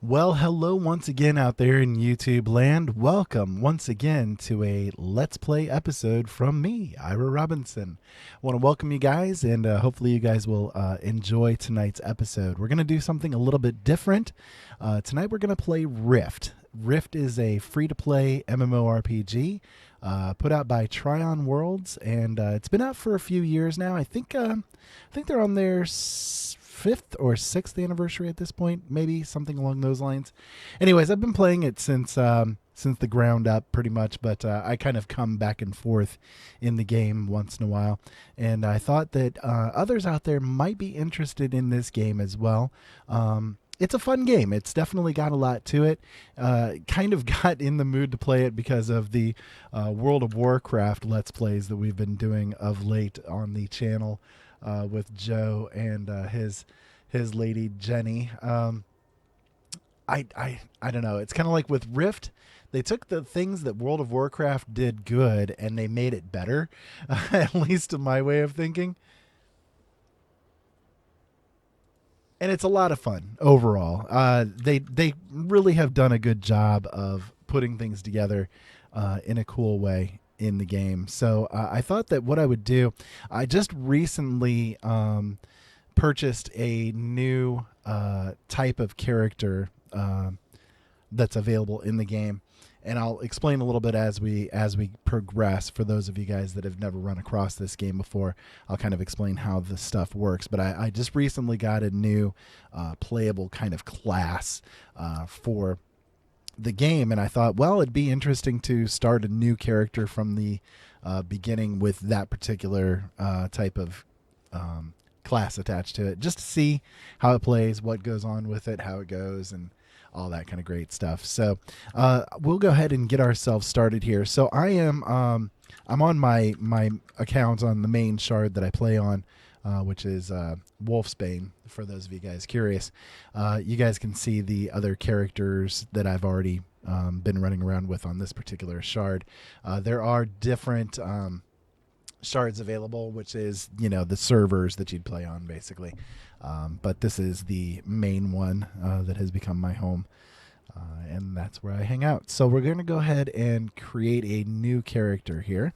Well, hello once again out there in YouTube land. Welcome once again to a Let's Play episode from me, Ira Robinson. I want to welcome you guys, and hopefully you guys will enjoy tonight's episode. We're going to do something a little bit different. Tonight we're going to play Rift. Rift is a free-to-play MMORPG put out by Trion Worlds, and it's been out for a few years now. I think they're on their fifth or sixth anniversary at this point, maybe something along those lines. Anyways, I've been playing it since the ground up, pretty much, but I kind of come back and forth in the game once in a while, and I thought that others out there might be interested in this game as well. It's a fun game. It's definitely got a lot to it. Kind of got in the mood to play it because of the World of Warcraft Let's Plays that we've been doing of late on the channel with Joe and his lady Jenny. I don't know. It's kind of like with Rift. They took the things that World of Warcraft did good and they made it better, at least to my way of thinking. And it's a lot of fun overall. They really have done a good job of putting things together in a cool way in the game. So I thought that what I would do, I just recently purchased a new type of character that's available in the game. And I'll explain a little bit as we progress. For those of you guys that have never run across this game before, I'll kind of explain how this stuff works. But I just recently got a new playable kind of class for the game, and I thought, well, it'd be interesting to start a new character from the beginning with that particular type of class attached to it, just to see how it plays, what goes on with it, how it goes, and all that kind of great stuff. So we'll go ahead and get ourselves started here. So I'm on my account on the main shard that I play on, which is Wolfsbane, for those of you guys curious. You guys can see the other characters that I've already been running around with on this particular shard. There are different shards available, which is, the servers that you'd play on, basically. But this is the main one that has become my home, and that's where I hang out. So we're going to go ahead and create a new character here.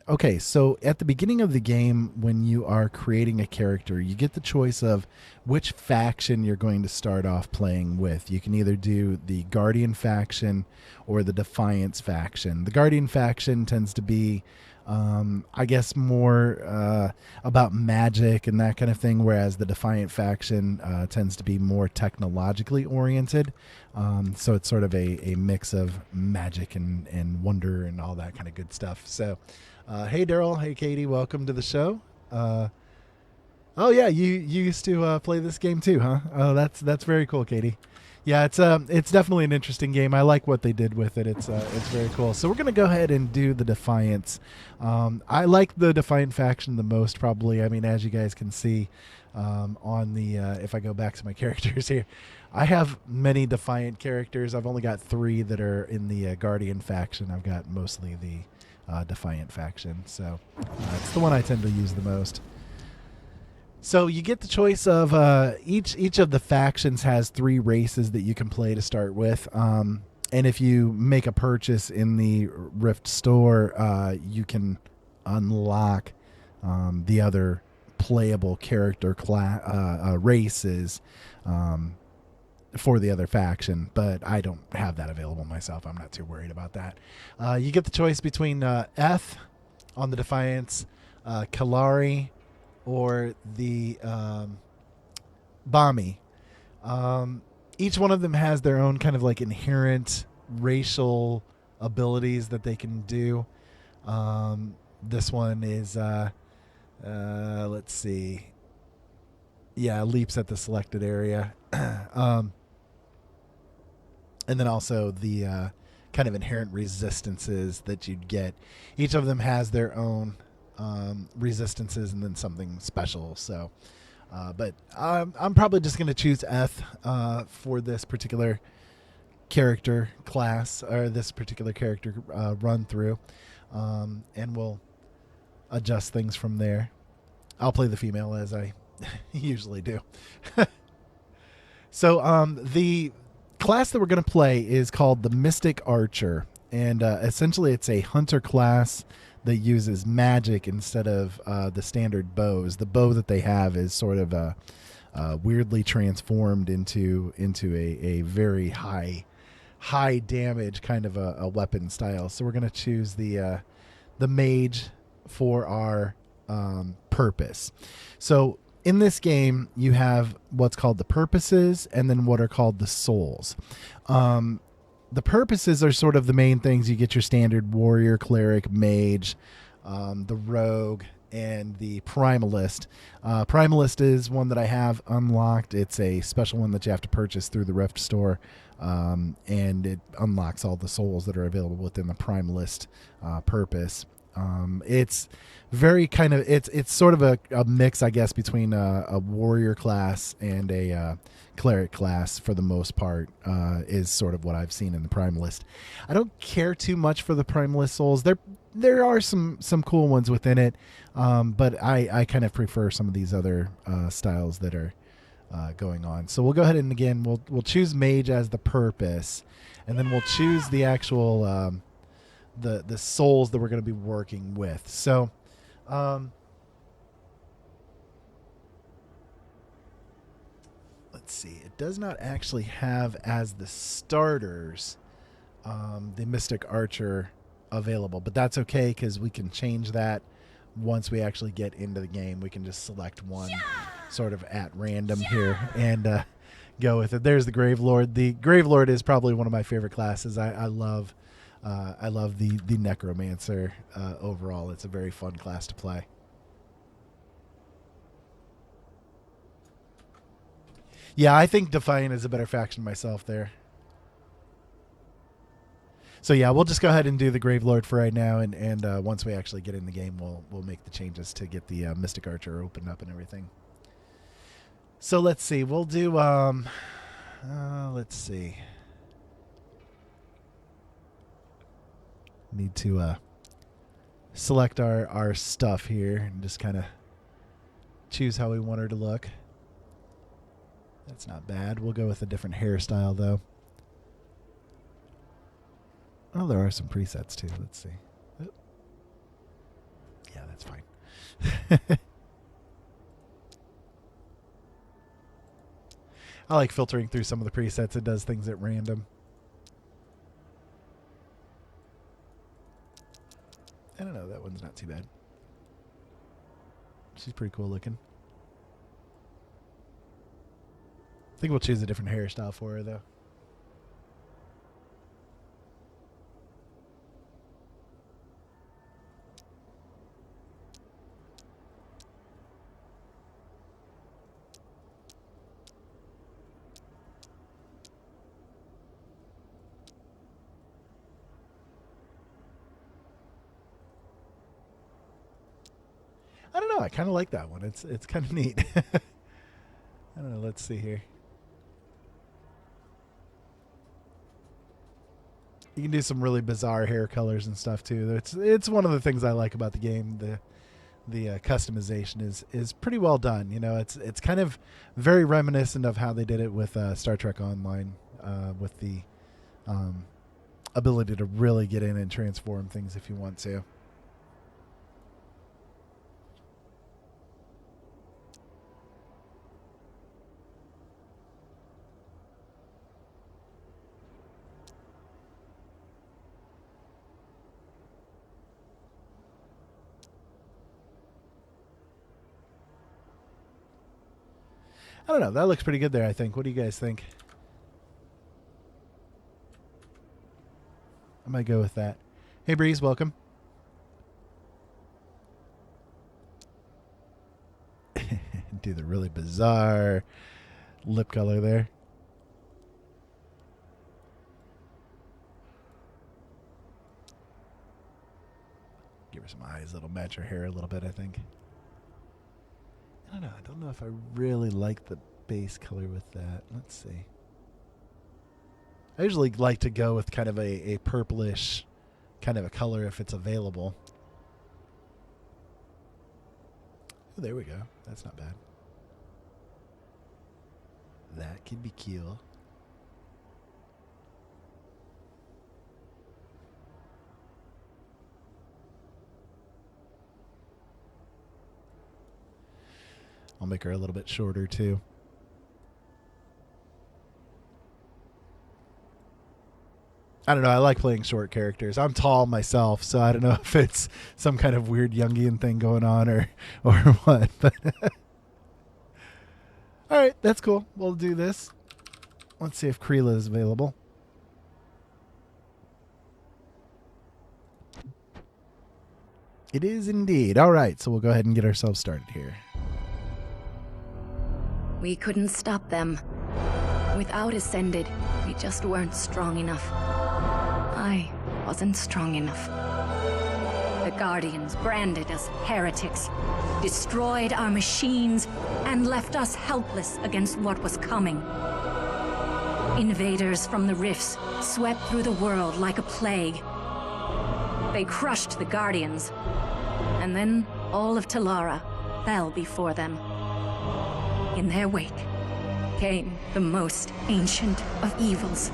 Okay, so at the beginning of the game, when you are creating a character, you get the choice of which faction you're going to start off playing with. You can either do the Guardian faction or the Defiance faction. The Guardian faction tends to be, I guess, more about magic and that kind of thing, whereas the Defiant faction tends to be more technologically oriented. So it's sort of a mix of magic and wonder and all that kind of good stuff. So, hey, Daryl. Hey, Katie. Welcome to the show. Oh, yeah, you used to play this game too, huh? Oh, that's very cool, Katie. Yeah, it's definitely an interesting game. I like what they did with it. It's very cool. So we're gonna go ahead and do the Defiance. I like the Defiant faction the most, probably. I mean, as you guys can see on the if I go back to my characters here, I have many Defiant characters. I've only got 3 that are in the Guardian faction. I've got mostly the Defiant faction, so it's the one I tend to use the most. So you get the choice of each of the factions has 3 races that you can play to start with. And if you make a purchase in the Rift store, you can unlock the other playable character races for the other faction. But I don't have that available myself. I'm not too worried about that. You get the choice between Eth on the Defiance, Kalari, or the Bami. Each one of them has their own kind of like inherent racial abilities that they can do. This one is, let's see. Yeah, leaps at the selected area. And then also the kind of inherent resistances that you'd get. Each of them has their own resistances and then something special. So but I'm probably just going to choose Eth for this particular character class, or this particular character run through, and we'll adjust things from there. I'll play the female as I usually do. So the class that we're going to play is called the Mystic Archer, and essentially it's a hunter class that uses magic instead of the standard bows. The bow that they have is sort of weirdly transformed into a very high damage kind of a weapon style. So we're going to choose the mage for our purpose. So in this game, you have what's called the purposes and then what are called the souls. The purposes are sort of the main things. You get your standard warrior, cleric, mage, the rogue, and the primalist. Primalist is one that I have unlocked. It's a special one that you have to purchase through the Rift store, and it unlocks all the souls that are available within the primalist purpose. It's very kind of it's sort of a mix, I guess, between a warrior class and a cleric class for the most part, is sort of what I've seen in the primalist. I don't care too much for the primalist souls. There are some cool ones within it, but I kind of prefer some of these other styles that are going on. So we'll go ahead and again we'll choose mage as the purpose, and then we'll choose the actual the souls that we're going to be working with. So let's see. It does not actually have as the starters the Mystic Archer available, but that's okay because we can change that once we actually get into the game. We can just select one sort of at random here and go with it. There's the Grave Lord. The Grave Lord is probably one of my favorite classes. I love the Necromancer overall. It's a very fun class to play. Yeah, I think Defiant is a better faction myself there. So yeah, we'll just go ahead and do the Grave Lord for right now, and once we actually get in the game, we'll make the changes to get the Mystic Archer opened up and everything. So let's see. We'll do let's see. Need to select our stuff here and just kind of choose how we want her to look. That's not bad. We'll go with a different hairstyle though. Oh, there are some presets too. Let's see. Oh. Yeah, that's fine. I like filtering through some of the presets. It does things at random. I don't know. That one's not too bad. She's pretty cool looking. I think we'll choose a different hairstyle for her, though. I don't know. I kind of like that one. It's kind of neat. I don't know. Let's see here. You can do some really bizarre hair colors and stuff too. It's one of the things I like about the game. The customization is pretty well done. You know, it's kind of very reminiscent of how they did it with Star Trek Online, with the ability to really get in and transform things if you want to. I don't know. That looks pretty good there, I think. What do you guys think? I might go with that. Hey, Breeze, welcome. Do the really bizarre lip color there. Give her some eyes that'll match her hair a little bit, I think. I don't know. I don't know if I really like the base color with that. Let's see. I usually like to go with kind of a purplish kind of a color if it's available. Oh, there we go. That's not bad. That could be cool. I'll make her a little bit shorter too. I don't know. I like playing short characters. I'm tall myself, so I don't know if it's some kind of weird Jungian thing going on or what. But all right, that's cool. We'll do this. Let's see if Kreela is available. It is indeed. All right, so we'll go ahead and get ourselves started here. We couldn't stop them. Without Ascended, we just weren't strong enough. I wasn't strong enough. The Guardians branded us heretics, destroyed our machines, and left us helpless against what was coming. Invaders from the rifts swept through the world like a plague. They crushed the Guardians, and then all of Talara fell before them. In their wake came the most ancient of evils.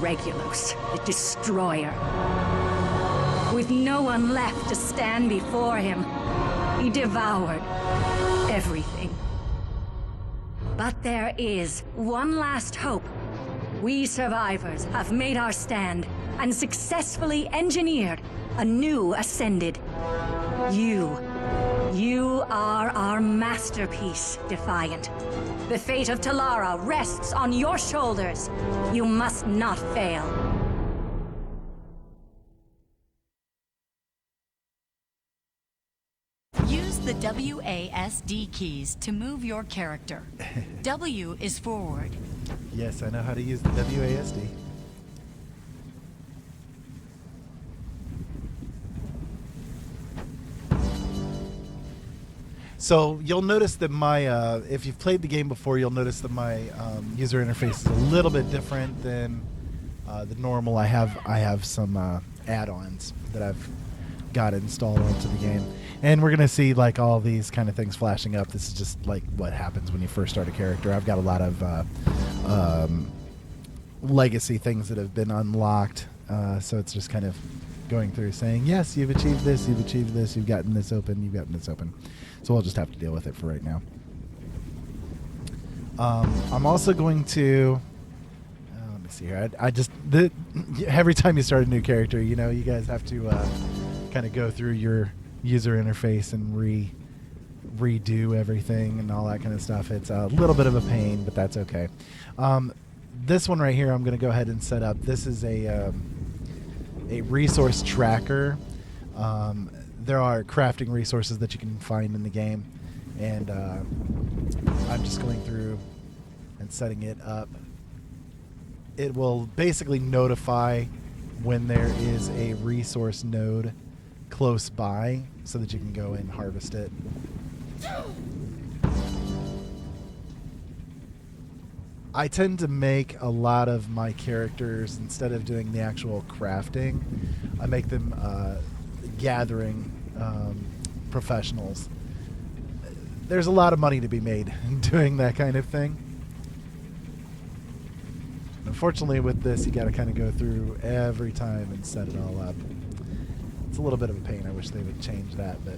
Regulos, the Destroyer. With no one left to stand before him, he devoured everything. But there is one last hope. We survivors have made our stand and successfully engineered a new Ascended. You are our masterpiece, Defiant. The fate of Talara rests on your shoulders. You must not fail. Use the WASD keys to move your character. W is forward. Yes, I know how to use the WASD. So you'll notice that my, if you've played the game before, you'll notice that my user interface is a little bit different than the normal. I have some add-ons that I've got installed onto the game, and we're gonna see like all these kind of things flashing up. This is just like what happens when you first start a character. I've got a lot of legacy things that have been unlocked, so it's just kind of going through saying, yes, you've achieved this, you've gotten this open, you've gotten this open. So we'll just have to deal with it for right now. I'm also going to... let me see here. Every time you start a new character, you know, you guys have to kind of go through your user interface and redo everything and all that kind of stuff. It's a little bit of a pain, but that's okay. This one right here, I'm going to go ahead and set up. This is a resource tracker. There are crafting resources that you can find in the game, and I'm just going through and setting it up. It will basically notify when there is a resource node close by so that you can go and harvest it. I tend to make a lot of my characters, instead of doing the actual crafting, I make them gathering professionals. There's a lot of money to be made doing that kind of thing. Unfortunately, with this, you got to kind of go through every time and set it all up. It's a little bit of a pain. I wish they would change that, but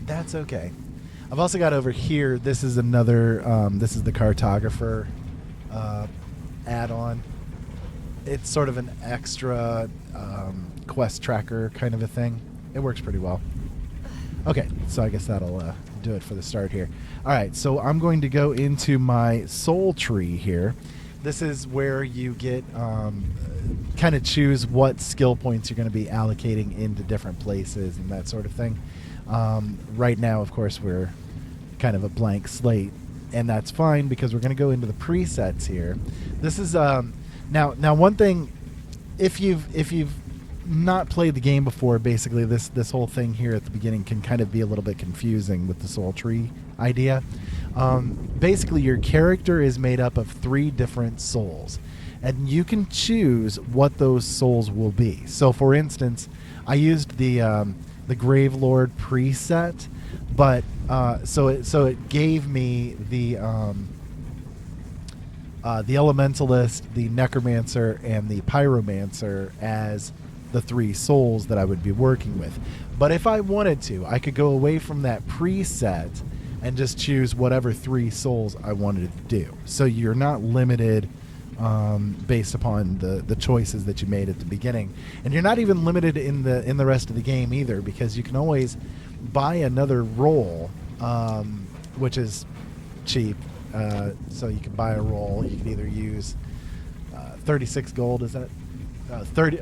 that's okay. I've also got over here, this is another, this is the cartographer add-on. It's sort of an extra quest tracker kind of a thing. It works pretty well. Okay, so I guess that'll do it for the start here. All right, so I'm going to go into my soul tree here. This is where you get kind of choose what skill points you're going to be allocating into different places and that sort of thing. Right now, of course, we're kind of a blank slate, and that's fine because we're going to go into the presets here. This is now one thing. If you've not played the game before, basically this whole thing here at the beginning can kind of be a little bit confusing with the soul tree idea. Basically, your character is made up of 3 different souls, and you can choose what those souls will be. So, for instance, I used the the Gravelord preset, but so it gave me the Elementalist, the Necromancer, and the Pyromancer as the 3 souls that I would be working with. But if I wanted to, I could go away from that preset and just choose whatever 3 souls I wanted to do. So you're not limited based upon the choices that you made at the beginning, and you're not even limited in the rest of the game either, because you can always buy another role, which is cheap. So you can buy a role. You can either use 36 gold. Is that 30?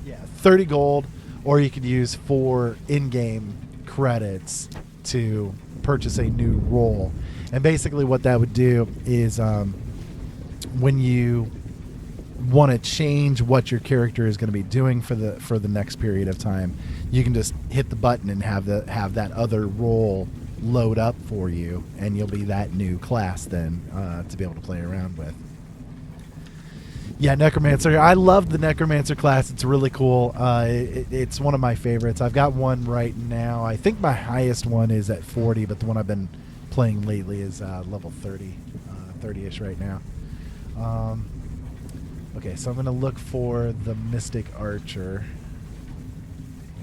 Yeah, 30 gold, or you could use 4 in-game credits to purchase a new role. And basically, what that would do is when you want to change what your character is going to be doing for the next period of time, you can just hit the button and have that other role load up for you, and you'll be that new class then to be able to play around with. Yeah, Necromancer. I love the Necromancer class. It's really cool. It's one of my favorites. I've got one right now. I think my highest one is at 40, but the one I've been playing lately is level 30, 30-ish right now. Okay, so I'm going to look for the Mystic Archer.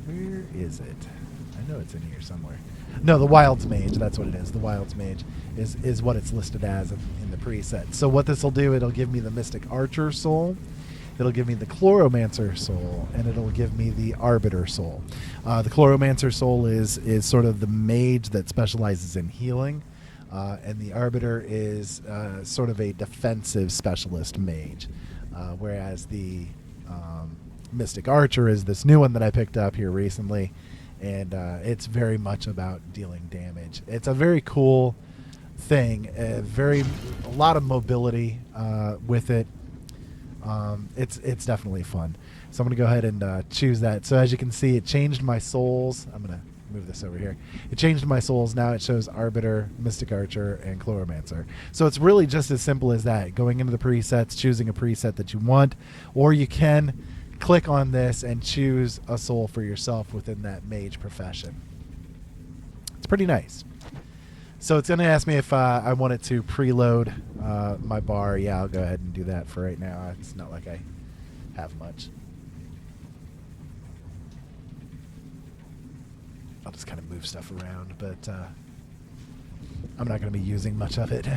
Where is it? I know it's in here somewhere. No, the Wilds Mage. That's what it is. The Wilds Mage is what it's listed as in the preset. So what this will do, it'll give me the Mystic Archer soul, it'll give me the Chloromancer soul, and it'll give me the Arbiter soul. The Chloromancer soul is sort of the mage that specializes in healing, and the Arbiter is sort of a defensive specialist mage, whereas the Mystic Archer is this new one that I picked up here recently, and it's very much about dealing damage. It's a very cool thing, a lot of mobility with it. It's definitely fun. So I'm going to go ahead and choose that. So as you can see, it changed my souls. I'm going to move this over here. It changed my souls. Now it shows Arbiter, Mystic Archer, and Chloromancer. So it's really just as simple as that. Going into the presets, choosing a preset that you want, or you can click on this and choose a soul for yourself within that mage profession. It's pretty nice. So it's going to ask me if I wanted to preload my bar. Yeah, I'll go ahead and do that for right now. It's not like I have much. I'll just kind of move stuff around, but I'm not going to be using much of it.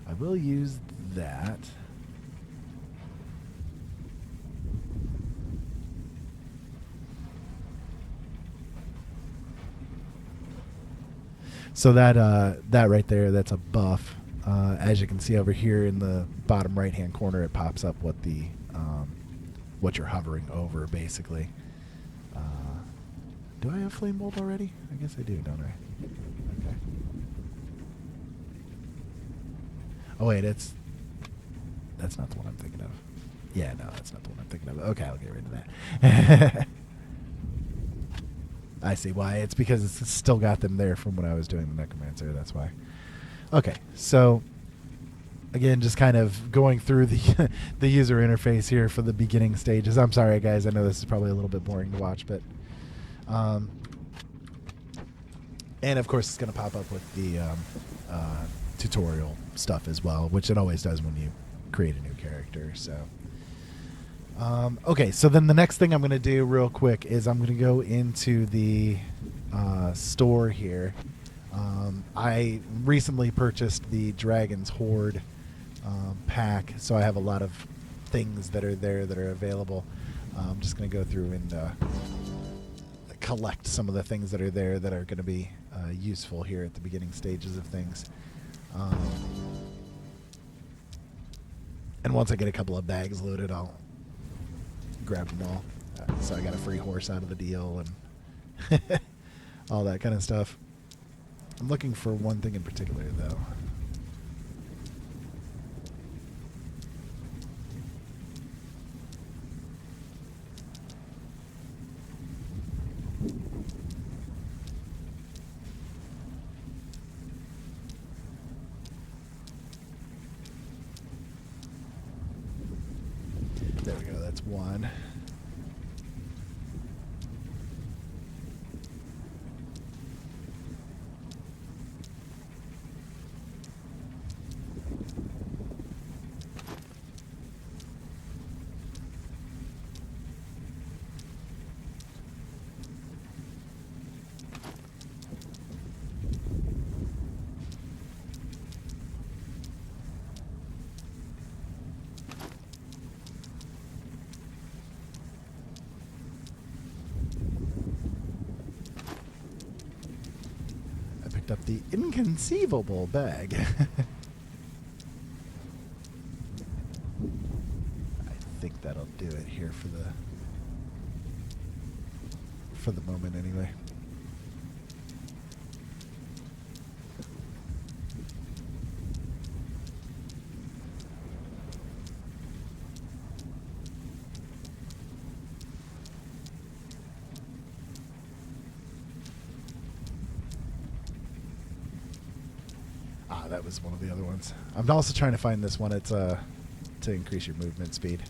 I will use that. So that right there, that's a buff. As you can see over here in the bottom right-hand corner, it pops up what the what you're hovering over, basically. Do I have Flame Bolt already? I guess I do, don't I? Okay. Oh wait, that's not the one I'm thinking of. Yeah, no, that's not the one I'm thinking of. Okay, I'll get rid of that. I see why. It's because it's still got them there from when I was doing the Necromancer. That's why. Okay, so again, just kind of going through the the user interface here for the beginning stages. I'm sorry, guys. I know this is probably a little bit boring to watch, but and of course it's going to pop up with the tutorial stuff as well, which it always does when you create a new character. So okay, so then the next thing I'm going to do real quick is I'm going to go into the store here. I recently purchased the Dragon's Horde pack, so I have a lot of things that are there that are available. I'm just going to go through and collect some of the things that are there that are going to be useful here at the beginning stages of things. And once I get a couple of bags loaded, I'll grab them all. So I got a free horse out of the deal and all that kind of stuff. I'm looking for one thing in particular, though. that's one. Up the inconceivable bag. I think that'll do it here for the moment anyway. That was one of the other ones. I'm also trying to find this one. It's to increase your movement speed.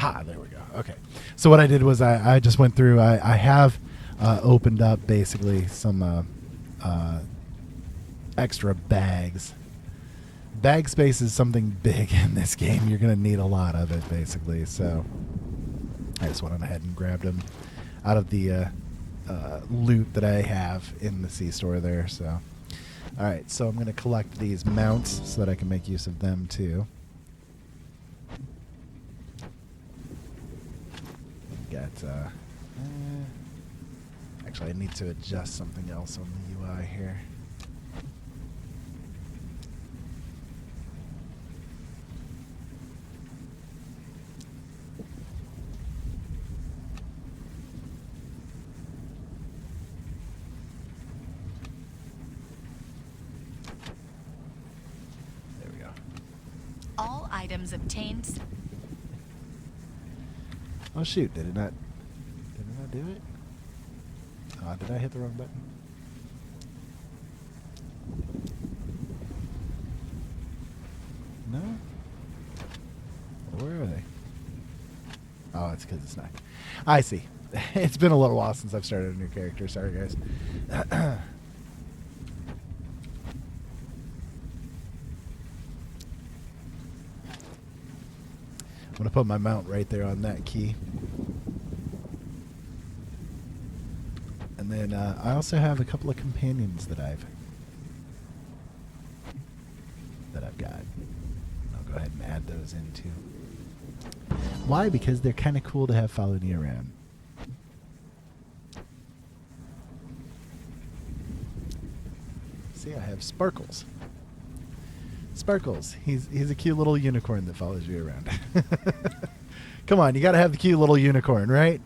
Ah, there we go. Okay. So what I did was I just went through. I have opened up basically some extra bags. Bag space is something big in this game. You're going to need a lot of it, basically. So I just went ahead and grabbed them out of the loot that I have in the C-store there. So, all right. So I'm going to collect these mounts so that I can make use of them too. Got, actually, I need to adjust something else on the UI here. There we go. All items obtained. Oh shoot, did it not do it? Did I hit the wrong button? No? Where are they? Oh, it's because it's not. I see. It's been a little while since I've started a new character. Sorry, guys. I'm going to put my mount right there on that key. And then I also have a couple of companions that I've got. I'll go ahead and add those in too. Why? Because they're kind of cool to have following you around. See, I have Sparkles. Sparkles. He's a cute little unicorn that follows you around. Come on, you got to have the cute little unicorn, right?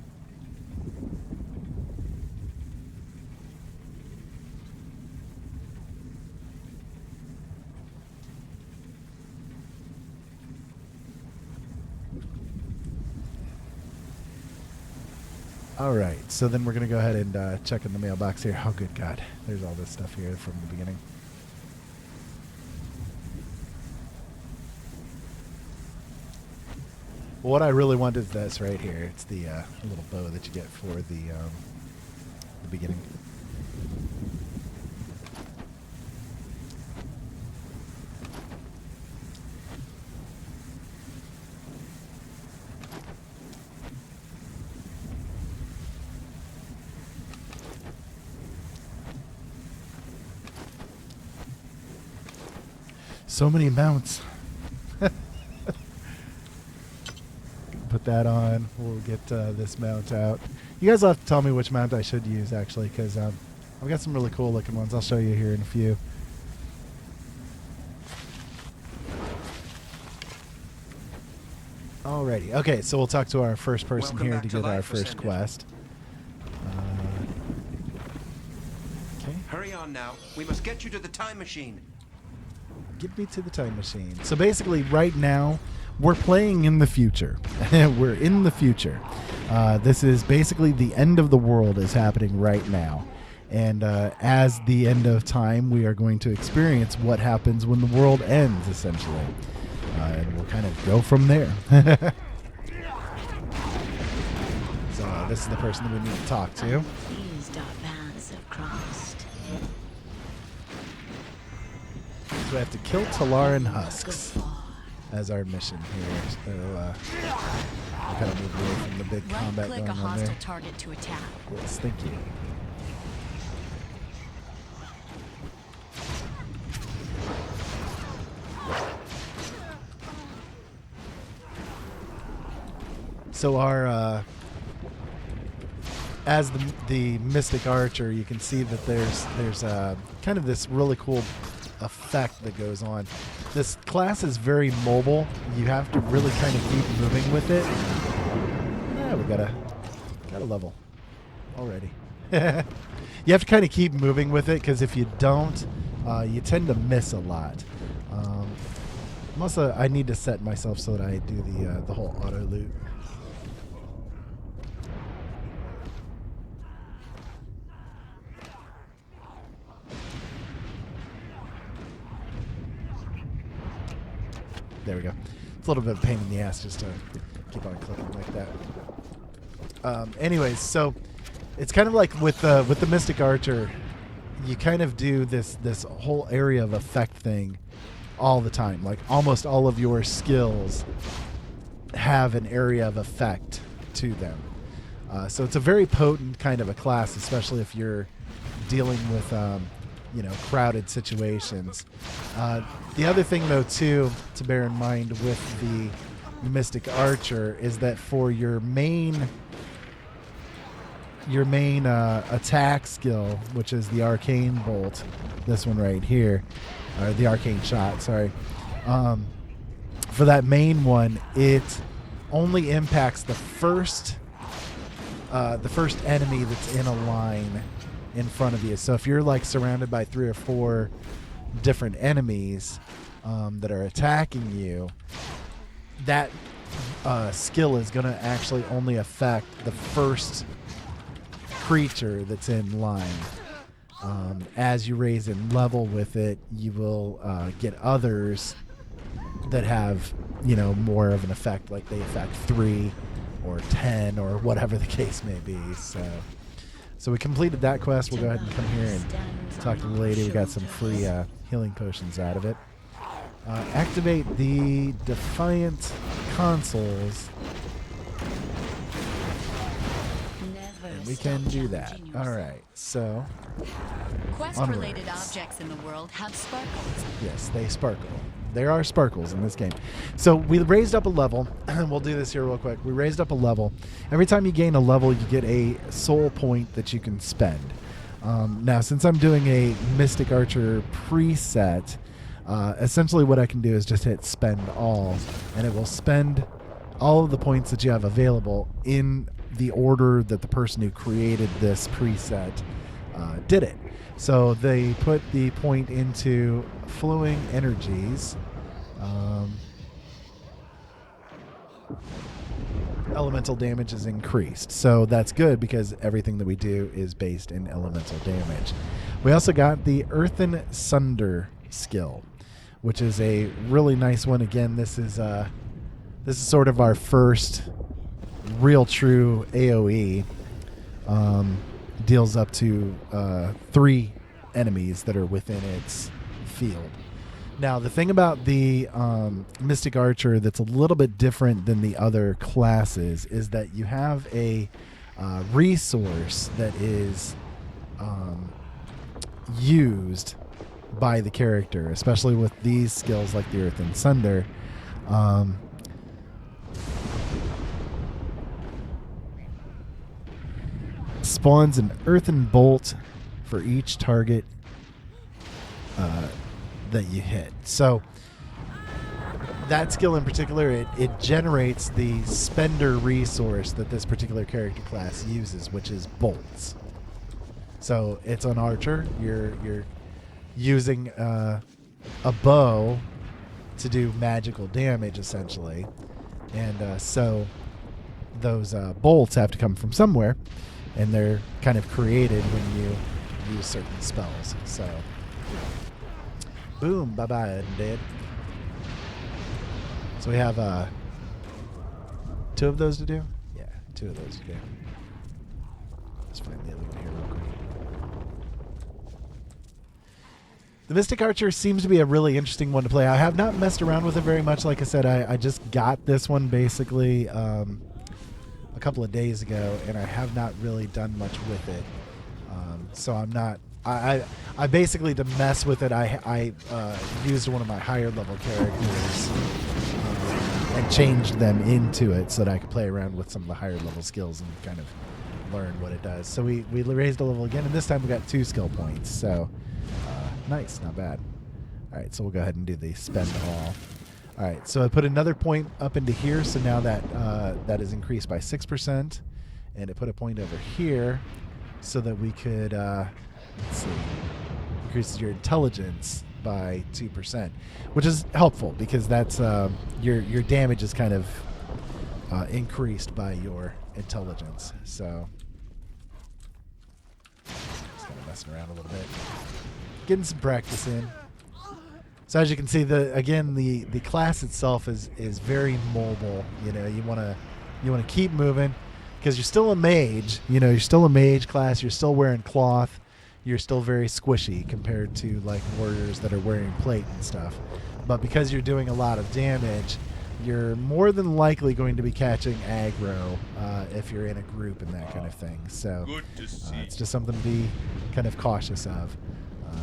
All right, so then we're going to go ahead and check in the mailbox here. Oh, good God. There's all this stuff here from the beginning. Well, what I really want is this right here. It's the little bow that you get for the beginning. So many mounts. Put that on. We'll get this mount out. You guys will have to tell me which mount I should use, actually, because I've got some really cool looking ones. I'll show you here in a few. Alrighty. Okay, so we'll talk to our first person Welcome here back to to get our life, first Ascended. quest. Okay. Hurry on now. We must get you to the time machine. Get me to the time machine. So basically, right now, we're playing in the future. We're in the future. This is basically the end of the world is happening right now. And as the end of time, we are going to experience what happens when the world ends, essentially. And we'll kind of go from there. So this is the person that we need to talk to. These dark paths have crossed. So we have to kill Talaran husks as our mission here. So we'll kind of move away from the big combat Right-click going a on hostile there. target to attack. Yes, thank you. So our as the Mystic Archer, you can see that there's kind of this really cool effect that goes on. This class is very mobile. You have to really kind of keep moving with it. Yeah, we got a level already. You have to kind of keep moving with it because if you don't, you tend to miss a lot. Also, I need to set myself so that I do the whole auto loot. There we go. It's a little bit of a pain in the ass just to keep on clicking like that. Anyways, so it's kind of like with the Mystic Archer, you kind of do this whole area of effect thing all the time. Like almost all of your skills have an area of effect to them. So it's a very potent kind of a class, especially if you're dealing with crowded situations. The other thing, though, too, to bear in mind with the Mystic Archer is that for your main attack skill, which is the Arcane Bolt, this one right here, or the Arcane Shot, sorry. For that main one, it only impacts the first enemy that's in a line in front of you. So if you're like surrounded by 3 or 4 different enemies that are attacking you, that skill is going to actually only affect the first creature that's in line. As you raise in level with it, you will get others that have more of an effect, like they affect 3 or 10 or whatever the case may be. So we completed that quest. We'll go ahead and come here and talk to the lady. We got some free healing potions out of it. Activate the Defiant consoles. And we can do that. All right. So Quest-related onwards. objects in the world have sparkles. Yes, they sparkle. There are sparkles in this game. So we raised up a level. We'll do this here real quick. We raised up a level. Every time you gain a level, you get a soul point that you can spend. Now, since I'm doing a Mystic Archer preset, essentially what I can do is just hit spend all, and it will spend all of the points that you have available in the order that the person who created this preset did it. So they put the point into flowing energies. Elemental damage is increased. So that's good because everything that we do is based in elemental damage. We also got the Earthen Sunder skill, which is a really nice one. Again, this is sort of our first real true AoE. Deals up to 3 enemies that are within its field. Now, the thing about the Mystic Archer that's a little bit different than the other classes is that you have a resource that is used by the character, especially with these skills like the Earth and Sunder. Spawns an earthen bolt for each target that you hit. So that skill in particular, it generates the spender resource that this particular character class uses, which is bolts. So it's an archer. You're using a bow to do magical damage, essentially. And so those bolts have to come from somewhere, and they're kind of created when you use certain spells. So, boom, bye-bye, undead. So we have 2 of those to do? Yeah, 2 of those to do. Let's find the other one here real quick. The Mystic Archer seems to be a really interesting one to play. I have not messed around with it very much. Like I said, I just got this one basically a couple of days ago, and I have not really done much with it. So I'm not... I basically, to mess with it, I used one of my higher level characters and changed them into it so that I could play around with some of the higher level skills and kind of learn what it does. So we raised a level again, and this time we got 2 skill points. So nice, not bad. All right, so we'll go ahead and do the spend all. All right, so I put another point up into here, so now that that is increased by 6%, and it put a point over here so that we could, let's see, increases your intelligence by 2%, which is helpful because that's your damage is kind of increased by your intelligence. So just kind of messing around a little bit, getting some practice in. So as you can see, the class itself is very mobile. You know, you want to keep moving because you're still a mage. You know, you're still a mage class. You're still wearing cloth. You're still very squishy compared to like warriors that are wearing plate and stuff. But because you're doing a lot of damage, you're more than likely going to be catching aggro if you're in a group and that kind of thing. So it's just something to be kind of cautious of.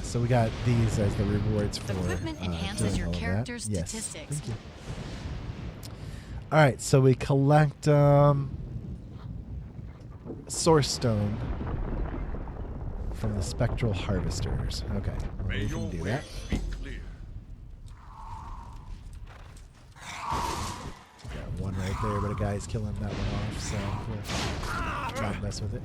So we got these as the rewards for Equipment enhances your character's yes. statistics. Thank you. All right, so we collect Source Stone from the Spectral Harvesters. Okay, well, we can do that. Got one right there, but a guy's killing that one off, so we'll not mess with it.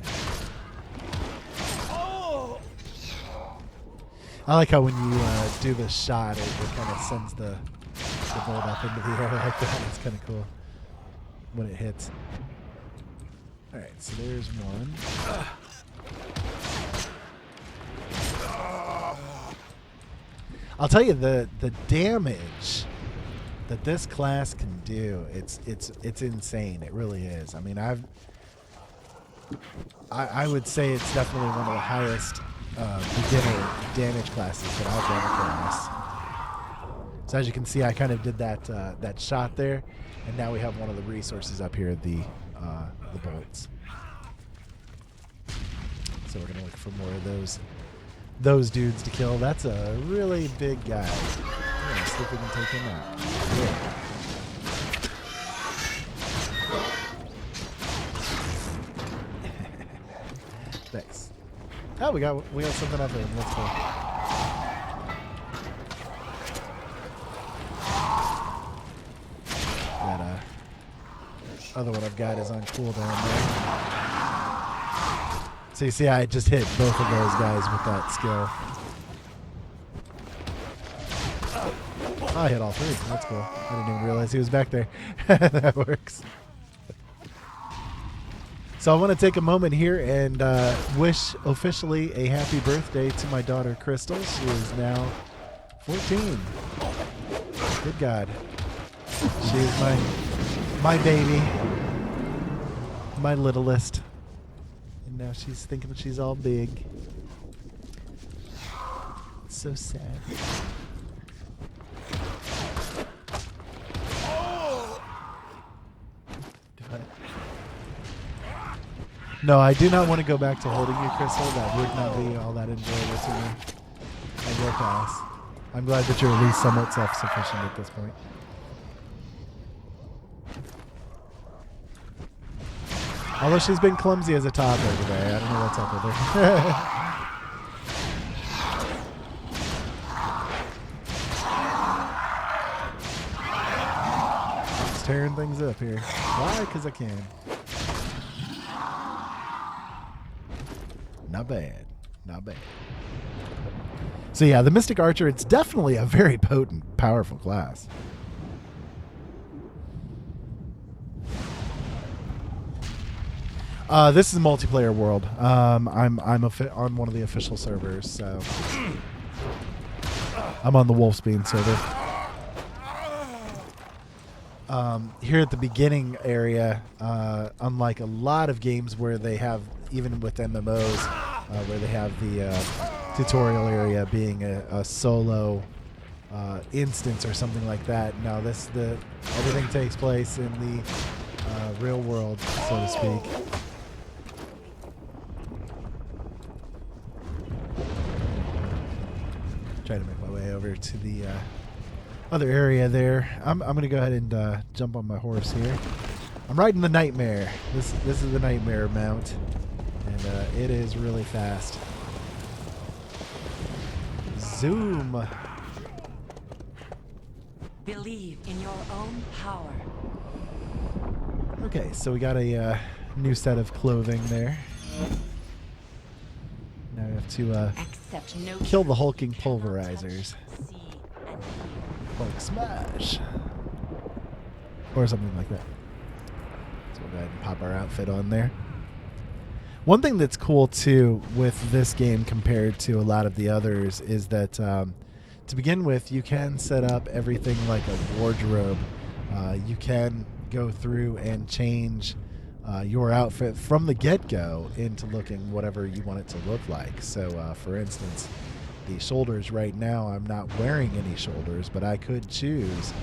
I like how when you do the shot, it kind of sends the bolt up into the air like that. It's kind of cool when it hits. All right, so there's one. I'll tell you the damage that this class can do. It's insane. It really is. I mean, I would say it's definitely one of the highest beginner damage classes that I've run across. So as you can see, I kind of did that shot there, and now we have one of the resources up here, the bolts. So we're gonna look for more of those dudes to kill. That's a really big guy. We're gonna see if we can take him out. Yeah. Thanks. Oh, we got something up there. Let's go. That other one I've got is on cooldown there. So you see, I just hit both of those guys with that skill. Oh, I hit all 3. That's cool. I didn't even realize he was back there. That works. So I want to take a moment here and wish officially a happy birthday to my daughter, Crystal. She is now 14. Good God. She is my baby. My littlest. And now she's thinking that she's all big. It's so sad. No, I do not want to go back to holding you, Crystal. That would not be all that enjoyable to me. I will pass. I'm glad that you're at least somewhat self-sufficient at this point. Although she's been clumsy as a toddler today. I don't know what's up with her. Just tearing things up here. Why? Because I can. Not bad. Not bad. So yeah, the Mystic Archer, it's definitely a very potent, powerful class. This is a multiplayer world. I'm on one of the official servers, so I'm on the Wolfsbane server. Here at the beginning area, unlike a lot of games where they have, even with MMOs, where they have the tutorial area being a solo instance or something like that. No, everything takes place in the real world, so to speak. Try to make my way over to the other area there. I'm going to go ahead and jump on my horse here. I'm riding the Nightmare. This is the Nightmare mount, and it is really fast. Zoom. Believe in your own power. Okay, so we got a new set of clothing there. Now we have to Accept no kill the hulking pulverizers. see and hear. Hulk smash. Or something like that. So we'll go ahead and pop our outfit on there. One thing that's cool too with this game compared to a lot of the others is that to begin with, you can set up everything like a wardrobe. You can go through and change your outfit from the get-go into looking whatever you want it to look like. So for instance, the shoulders right now, I'm not wearing any shoulders, but I could choose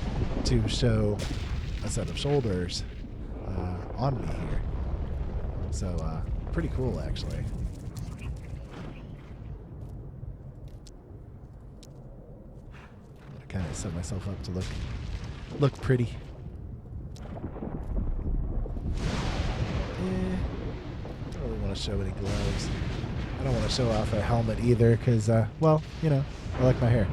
to show a set of shoulders on me here. So pretty cool, actually. I'm gonna kind of set myself up to look pretty. I don't really want to show any gloves. I don't want to show off a helmet either because, well, you know, I like my hair.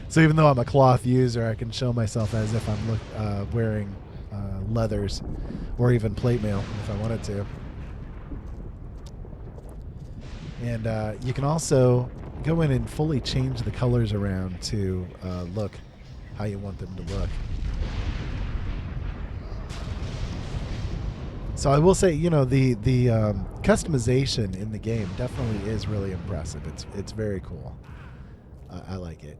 So even though I'm a cloth user, I can show myself as if I'm wearing leathers or even plate mail if I wanted to. And you can also go in and fully change the colors around to look how you want them to look. So I will say, you know, the customization in the game definitely is really impressive. It's very cool. I like it.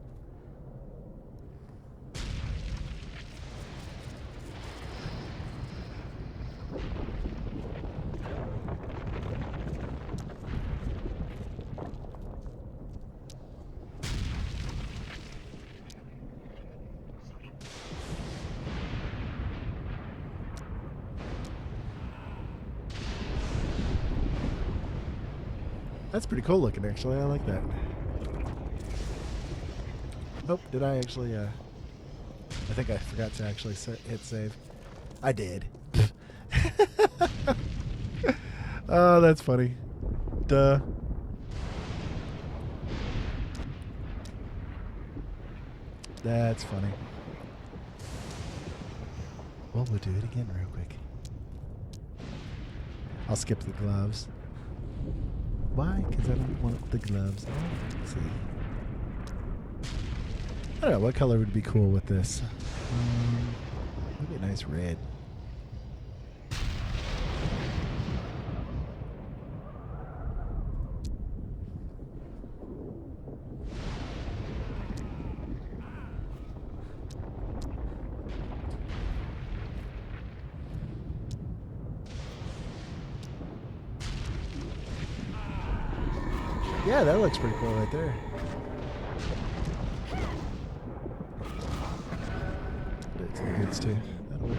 That's pretty cool looking, actually. I like that. Oh, did I actually, I think I forgot to actually hit save. I did. Oh, that's funny. Duh. That's funny. Well, we'll do it again real quick. I'll skip the gloves. Why? Because I don't want the gloves. Let's see. I don't know. What color would be cool with this? Maybe a nice red. Yeah, that looks pretty cool right there. It's the hoods too. That'll work.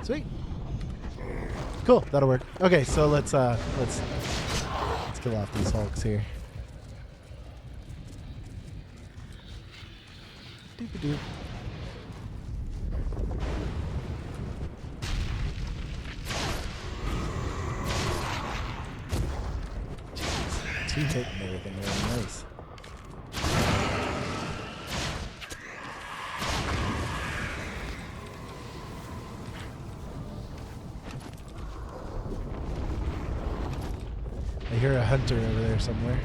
Sweet. Cool, that'll work. Okay, so let's kill off these hulks here. Doop-a-doop. Two hit and everything, really nice. hunter over there somewhere.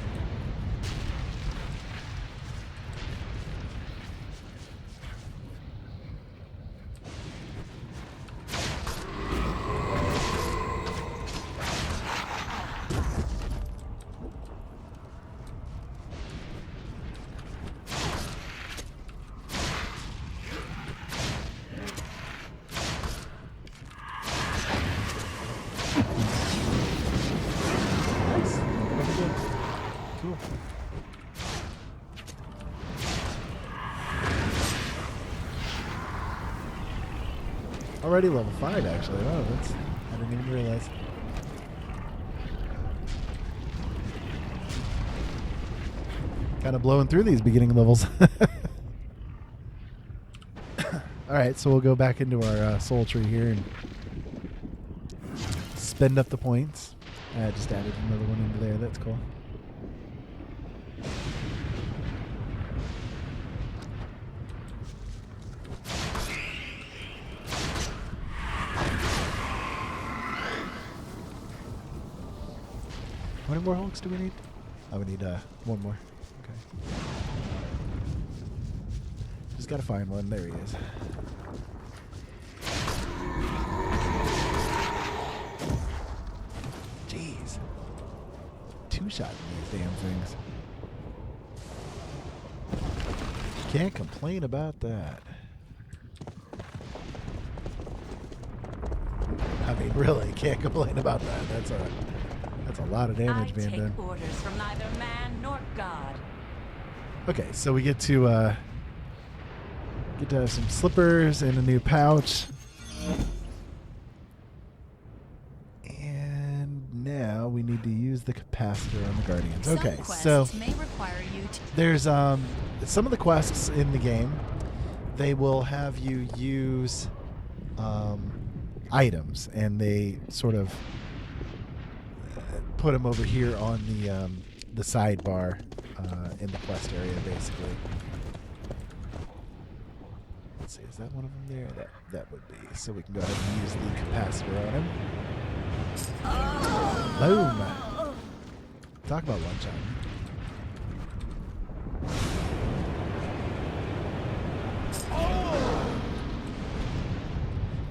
Cool. Already level 5, actually. Oh, that's, I didn't even realize. Kind of blowing through these beginning levels. Alright, so we'll go back into our soul tree here and spend up the points. I just added another one into there. That's cool. How many more Hulks do we need? Oh, we need one more. Okay. Just gotta find one. There he is. Jeez. Two-shotting these damn things. Can't complain about that. I mean, really, can't complain about that. That's a lot of damage being done. I take orders from neither man nor God. Okay, so we get to have some slippers and a new pouch. And now we need to use the capacitor on the Guardians. Some Okay, quests so may require you to there's some of the quests in the game, they will have you use items, and they sort of put them over here on the sidebar in the quest area, basically. Let's see, is that one of them there? That would be. So we can go ahead and use the capacitor on him. Boom! Talk about one shot.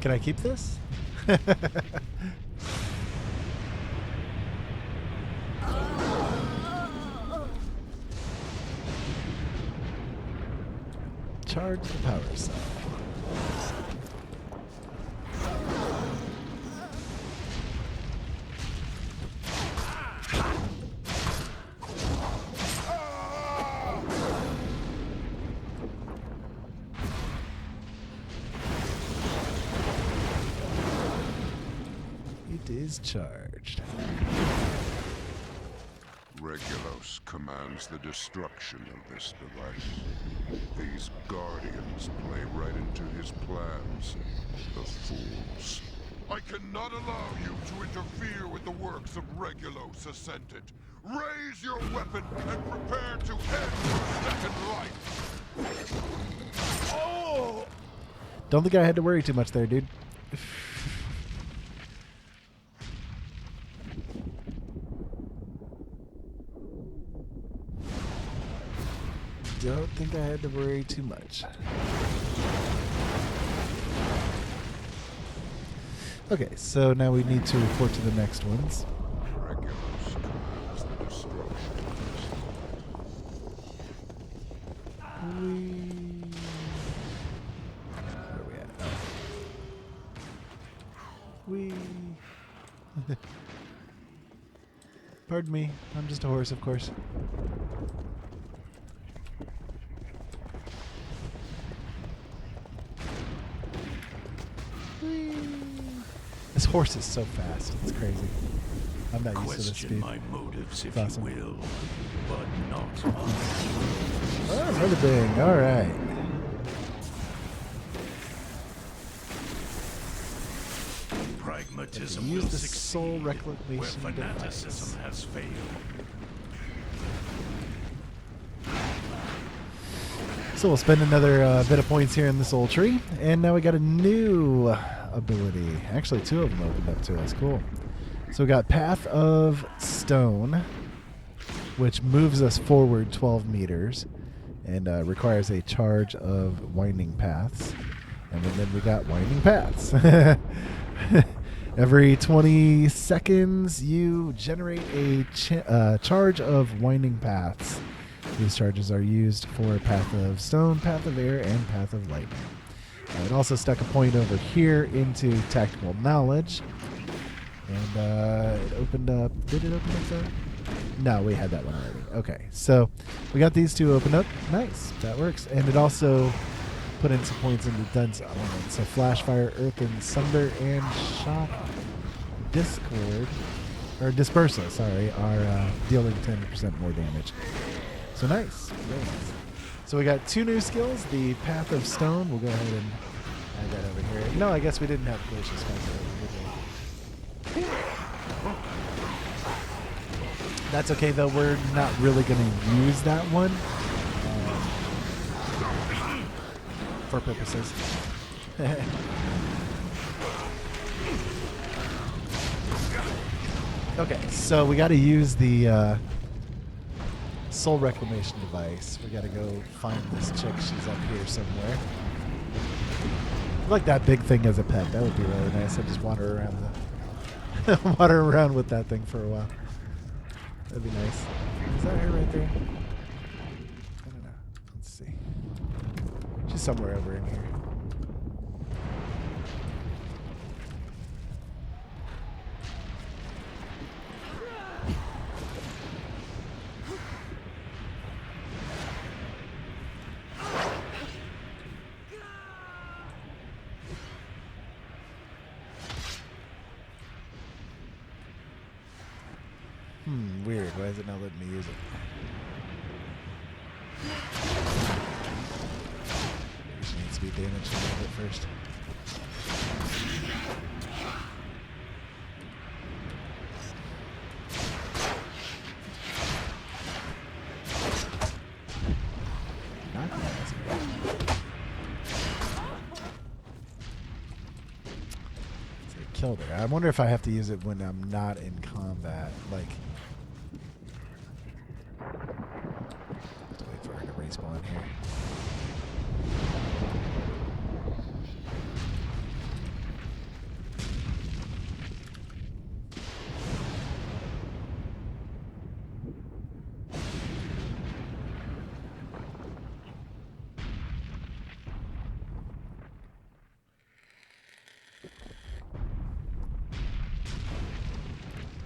Can I keep this? Charge the power cell. It is charged. Regulos commands the destruction of this device. These Guardians play right into his plans. The fools. I cannot allow you to interfere with the works of Regulos Ascendant. Raise your weapon and prepare to end your second life. Oh! Don't think I had to worry too much there, dude. Don't think I had to worry too much. Okay, so now we need to report to the next ones. Regulos commands the destruction. Where are we at? Oh. Wee. Pardon me, I'm just a horse, of course. This horse is so fast. It's crazy. I'm not used to this speed. My motives, if Awesome. you will, but not mine. Oh, another thing. All right. Pragmatism Use will the succeed soul where reclamation fanaticism device. has failed. So we'll spend another bit of points here in the soul tree, and now we got a new ability. Actually, two of them opened up to us. Cool. So we got Path of Stone, which moves us forward 12 meters and requires a charge of winding paths. And then we got winding paths. Every 20 seconds, you generate a charge of winding paths. These charges are used for Path of Stone, Path of Air, and Path of Lightning. It also stuck a point over here into Tactical Knowledge. And it opened up... Did it open up that? No, we had that one already. Okay, so we got these two open up. Nice, that works. And it also put in some points into Dunce Element. So Flash, Fire, Earth, and Sunder, and Shock Discord, or Dispersal, sorry, are dealing 10% more damage. So nice, very nice. So we got two new skills, the Path of Stone. We'll go ahead and add that over here. No, I guess we didn't have Glacial Spencer. That's okay, though. We're not really going to use that one for purposes. Okay, so we got to use the Soul Reclamation device. We got to go find this chick. She's up here somewhere. I like that big thing as a pet. That would be really nice. I just wander around wander around with that thing for a while. That'd be nice. Is that her right there? I don't know. Let's see. She's somewhere over in here. Weird. Why is it not letting me use it? Maybe she needs to be damaged a little bit first. Not nice. So I killed her. I wonder if I have to use it when I'm not in combat. Like... Respawn here.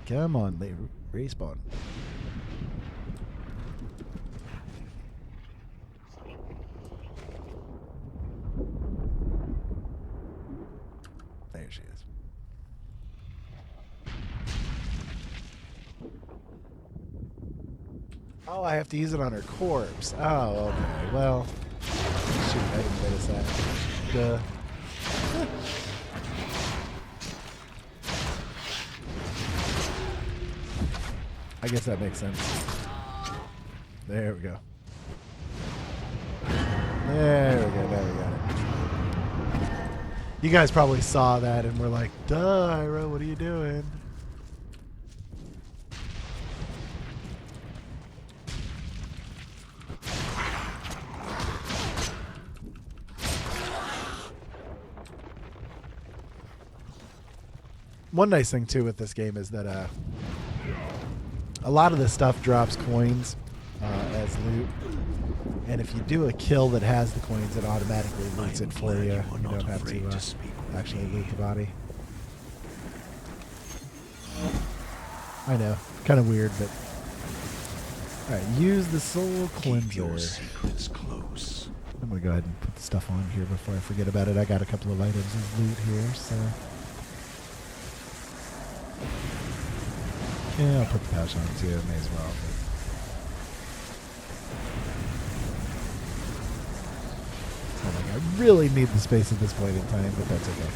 Come on, respawn. There she is. Oh, I have to use it on her corpse. Oh, okay. Well, shoot, I didn't notice that. Duh. I guess that makes sense. There we go. There we go. There we got it. You guys probably saw that and were like, duh, Ira, what are you doing? One nice thing, too, with this game is that a lot of the stuff drops coins as loot. And if you do a kill that has the coins, it automatically loots it for you. You don't have to actually loot the body. I know, kind of weird, but all right. Use the soul cleanser. Keep your secrets close. I'm gonna go ahead and put the stuff on here before I forget about it. I got a couple of items of loot here, so yeah, I'll put the pouch on too. May as well. I really need the space at this point in time, but that's okay.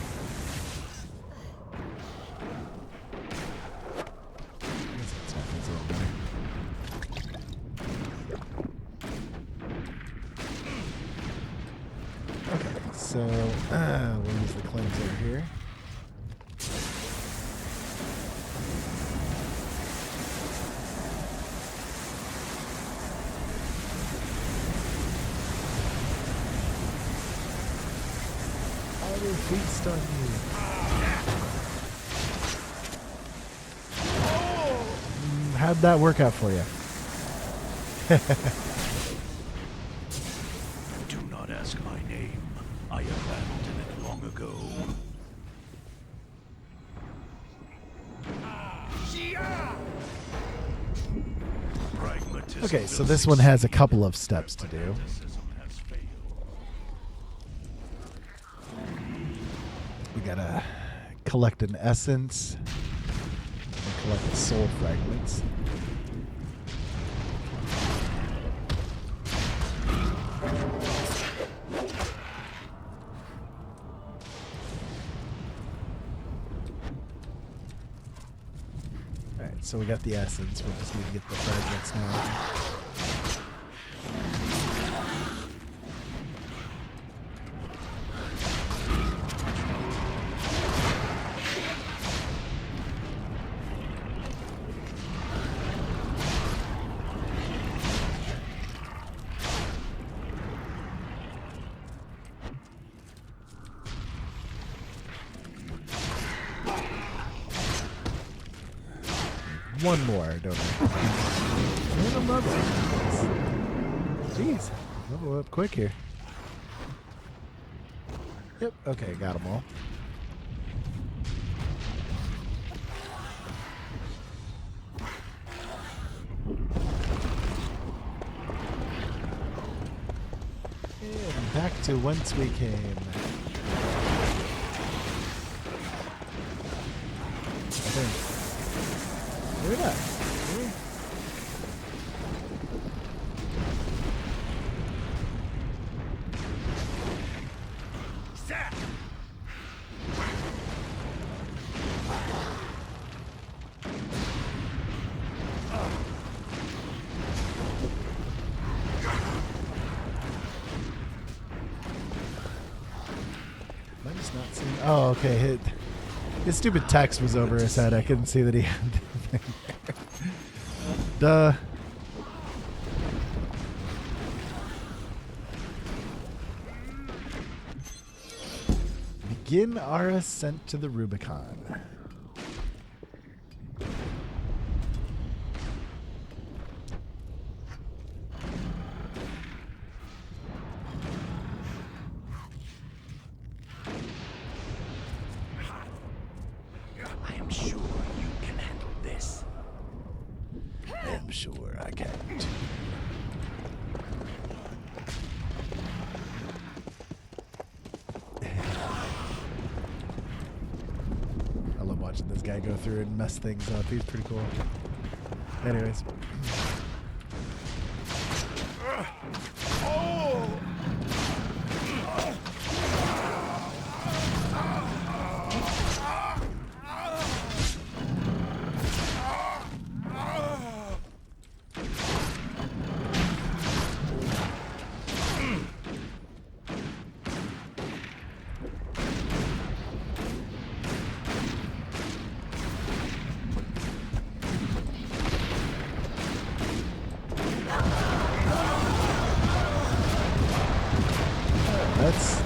Okay, so we'll use the cleanser here. Spider feast on you. How'd that work out for you? Do not ask my name. I abandoned it long ago. Pragmatism Okay, so will this one has a succeed, couple of steps to but do. fanaticism has failed. We gotta collect an essence and collect the soul fragments. Alright, so we got the essence. We'll just need to get the fragments now. One more, don't I? Man, I'm loving it. Jeez, level up quick here. Yep, okay, got them all. And back to whence we came. I think. Maybe not. Maybe. Am I just not seeing? Oh, okay. His stupid text was over his head. I couldn't see that he had the thing there. Duh. Begin our ascent to the Rubicon. I am sure you can handle this. I'm sure I can too. I love watching this guy go through and mess things up. He's pretty cool. Anyways. That's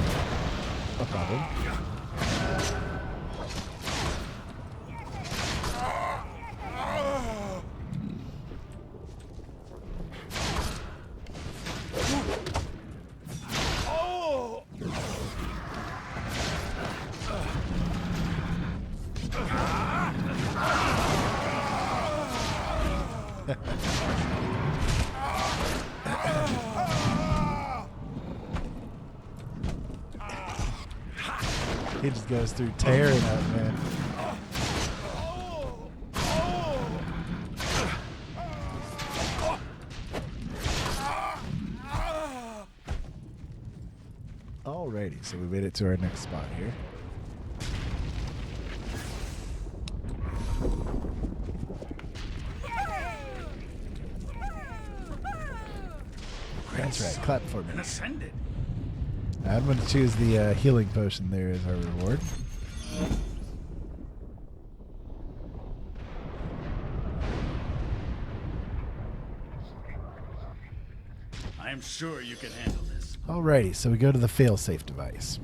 a problem. He just goes through tearing up, man. Alrighty, so we made it to our next spot here. That's right, clap for me. And ascended. I'm going to choose the healing potion there as our reward. I am sure you can handle this. Alrighty, so we go to the failsafe device.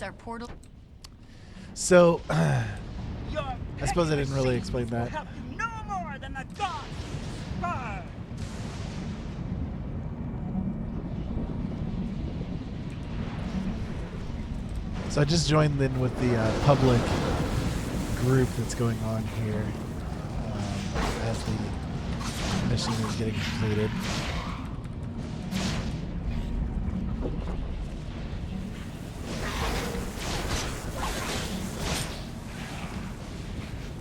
our portal. So, Your I suppose I petty didn't really machines explain will that. help you no more than the gods. Burn. So I just joined in with the public group that's going on here as the mission is getting completed.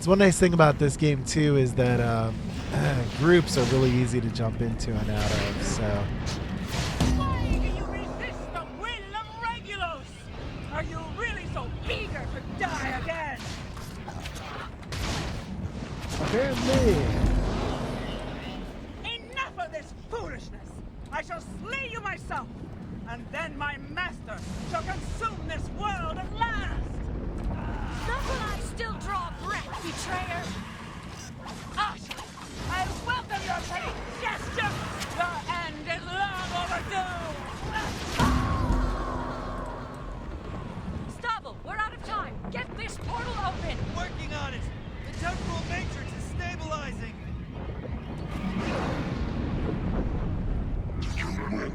So one nice thing about this game too is that groups are really easy to jump into and out of. So Why do you resist the will of Regulus? Are you really so eager to die again? apparently, Enough of this foolishness! I shall slay you myself, and then my master shall consume this world at last! Not while I still draw breath, betrayer. Asha, I welcome your petty gesture! Your end is long overdue! Stubble, we're out of time. Get this portal open. Working on it. The temporal matrix is stabilizing. Did you really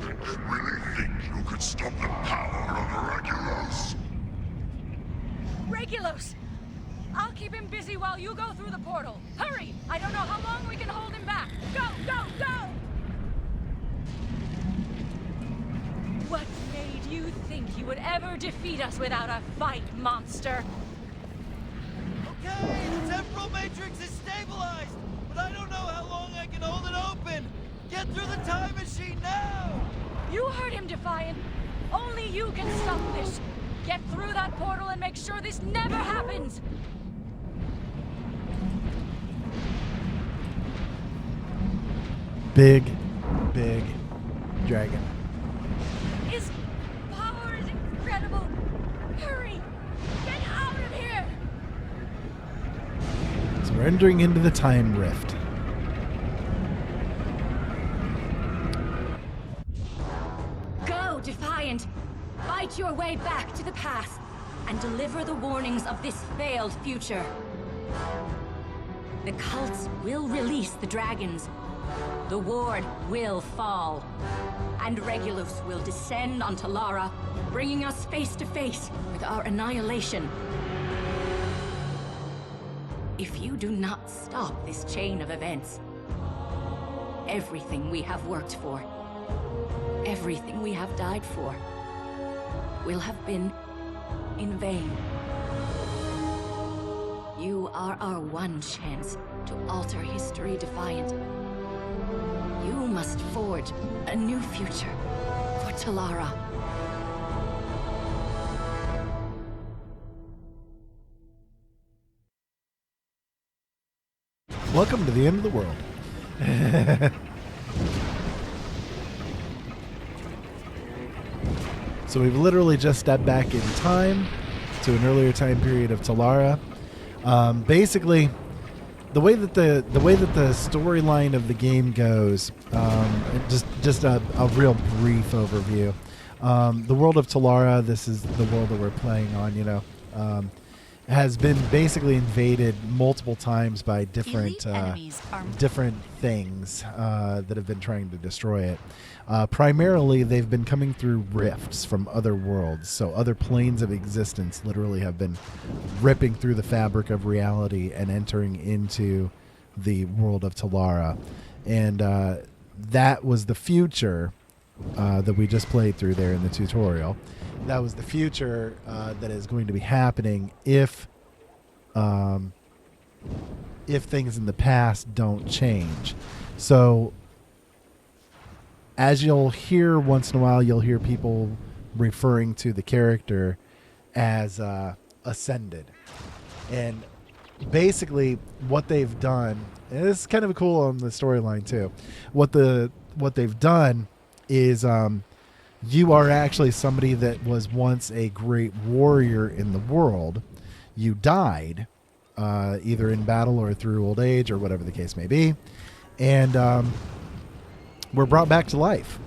think you could stop the power of Regulus? Regulus! I'll keep him busy while you go through the portal. Hurry! I don't know how long we can hold him back. Go, go, go! What made you think you would ever defeat us without a fight, monster? Okay, the temporal matrix is stabilized, but I don't know how long I can hold it open. Get through the time machine now! You heard him, Defiant. Only you can stop this. Get through that portal and make sure this never happens. big dragon. His power is incredible. Hurry! Get out of here! So we're entering into the time rift. Go, Defiant! Fight your way back to the past and deliver the warnings of this failed future. The cults will release the dragons. The ward will fall. And Regulus will descend on Talara, bringing us face to face with our annihilation. If you do not stop this chain of events, everything we have worked for, everything we have died for, will have been in vain. You are our one chance to alter history, Defiant. You must forge a new future for Talara. Welcome to the end of the world. So we've literally just stepped back in time to an earlier time period of Talara. Basically, the way that the storyline of the game goes, just a real brief overview. The world of Talara, this is the world that we're playing on. Has been basically invaded multiple times by different things that have been trying to destroy it. Primarily, they've been coming through rifts from other worlds, so other planes of existence literally have been ripping through the fabric of reality and entering into the world of Talara. And that was the future that we just played through there in the tutorial. That was the future that is going to be happening if things in the past don't change. So, as you'll hear once in a while, you'll hear people referring to the character as Ascended. And basically what they've done, and this is kind of cool on the storyline too, what they've done is you are actually somebody that was once a great warrior in the world. You died, either in battle or through old age or whatever the case may be, and were brought back to life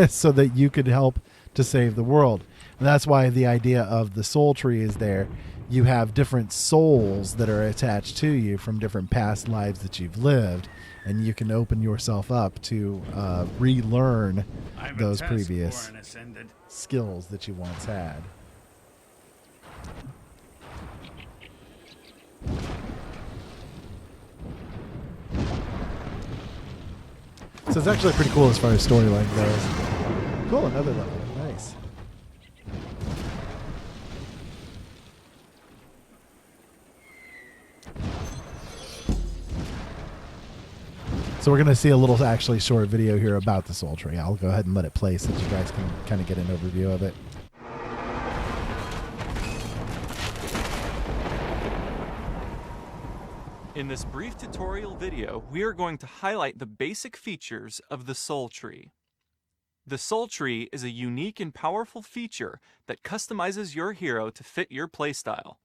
so that you could help to save the world. And that's why the idea of the soul tree is there. You have different souls that are attached to you from different past lives that you've lived, and you can open yourself up to relearn those previous skills that you once had. So it's actually pretty cool as far as storyline goes. Cool, another level. Nice. So we're going to see a little actually short video here about the soul tree. I'll go ahead and let it play so that you guys can kind of get an overview of it. In this brief tutorial video, we are going to highlight the basic features of the soul tree. The soul tree is a unique and powerful feature that customizes your hero to fit your playstyle.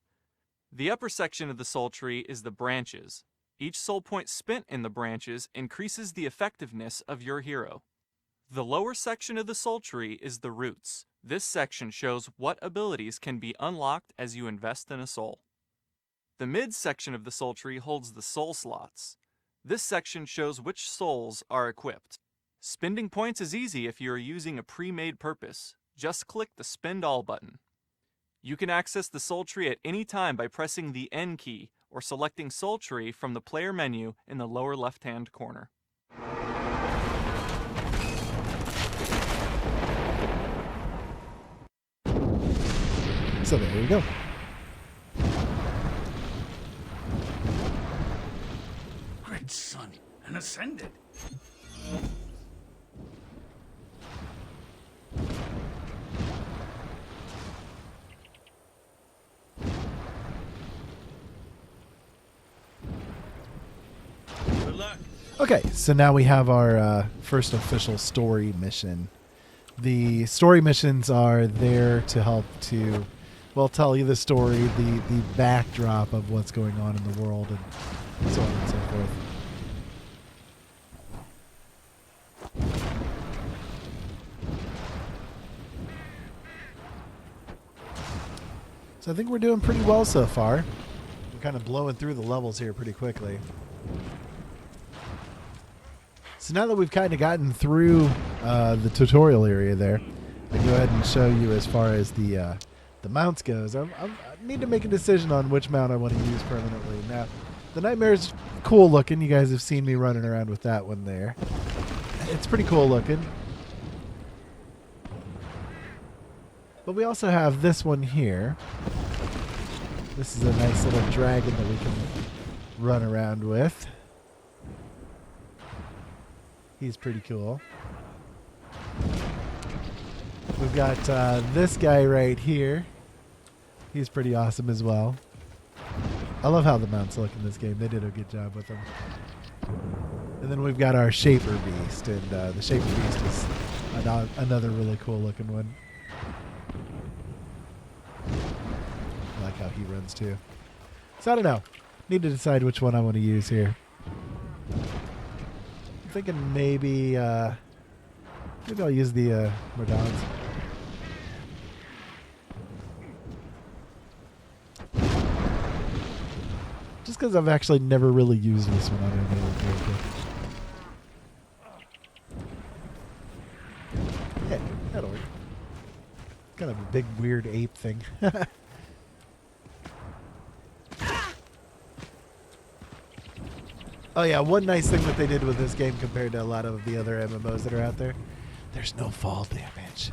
The upper section of the soul tree is the branches. Each soul point spent in the branches increases the effectiveness of your hero. The lower section of the soul tree is the roots. This section shows what abilities can be unlocked as you invest in a soul. The mid section of the soul tree holds the soul slots. This section shows which souls are equipped. Spending points is easy if you are using a pre-made purpose. Just click the Spend All button. You can access the soul tree at any time by pressing the N key or selecting Soul Tree from the player menu in the lower left-hand corner. So there you go. Great son, and ascended. Good luck. Okay, so now we have our first official story mission. The story missions are there to help to, well, tell you the story, the backdrop of what's going on in the world, and so on and so forth. So I think we're doing pretty well so far. We're kind of blowing through the levels here pretty quickly. So now that we've kind of gotten through the tutorial area there, I can go ahead and show you as far as the mounts goes. I need to make a decision on which mount I want to use permanently. Now, the Nightmare's cool looking. You guys have seen me running around with that one there. It's pretty cool looking. But we also have this one here. This is a nice little dragon that we can run around with. He's pretty cool. We've got this guy right here. He's pretty awesome as well. I love how the mounts look in this game. They did a good job with them. And then we've got our Shaper Beast. And the Shaper Beast is another really cool looking one. I like how he runs too. So I don't know. Need to decide which one I want to use here. I'm thinking maybe I'll use the Mordans. Just because I've actually never really used this one on any other character. Yeah, that'll work. Kind of a big weird ape thing. Oh yeah, one nice thing that they did with this game compared to a lot of the other MMOs that are out there, there's no fall damage.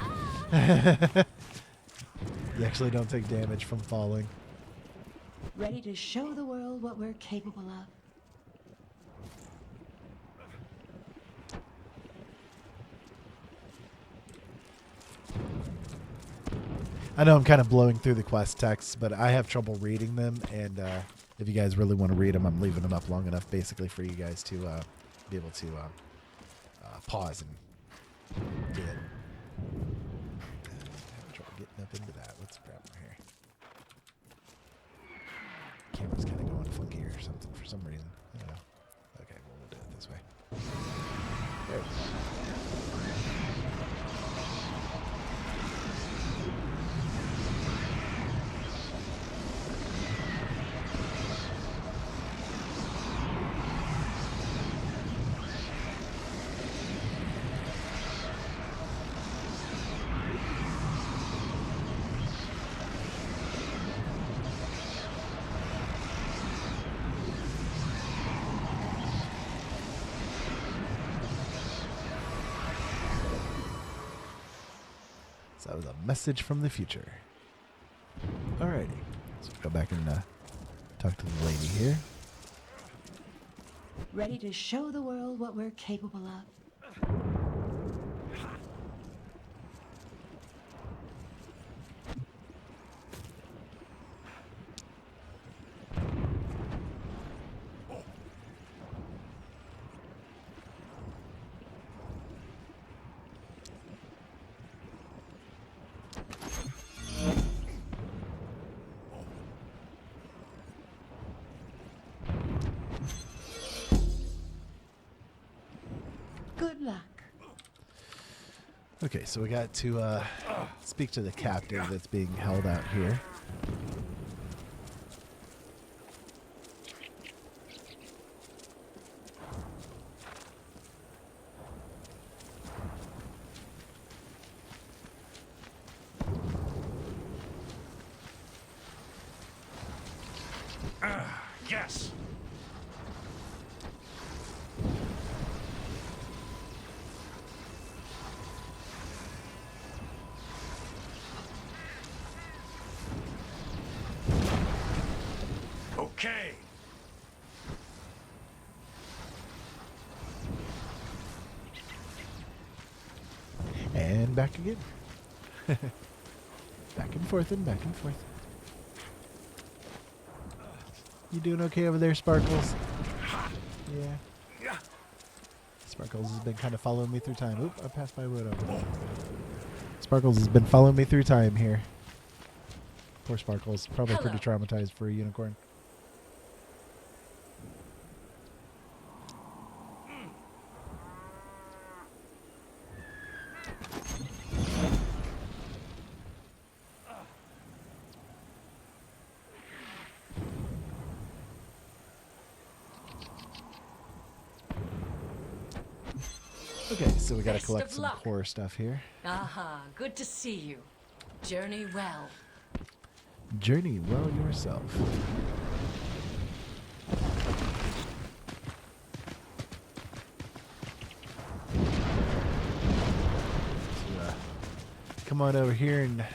You actually don't take damage from falling. Ready to show the world what we're capable of. I know I'm kind of blowing through the quest texts, but I have trouble reading them, and if you guys really want to read them, I'm leaving them up long enough basically for you guys to be able to pause and do it. Having trouble getting up into that. What's the problem here? Camera's kind of going funky or something for some reason. I don't know. Okay, well, we'll do it this way. There we go. So that was a message from the future. Alrighty. So go back and talk to the lady here. Ready to show the world what we're capable of? Good luck. Okay, so we got to speak to the captive that's being held out here. Yes. Okay. And back again. Back and forth and back and forth. You doing okay over there, Sparkles? Yeah. Sparkles has been kind of following me through time. Oop, I passed my wood over there. Sparkles has been following me through time here. Poor Sparkles. Probably pretty traumatized for a unicorn. Okay, so we gotta collect some core stuff here. Aha, good to see you. Journey well. Journey well yourself. So, come on over here and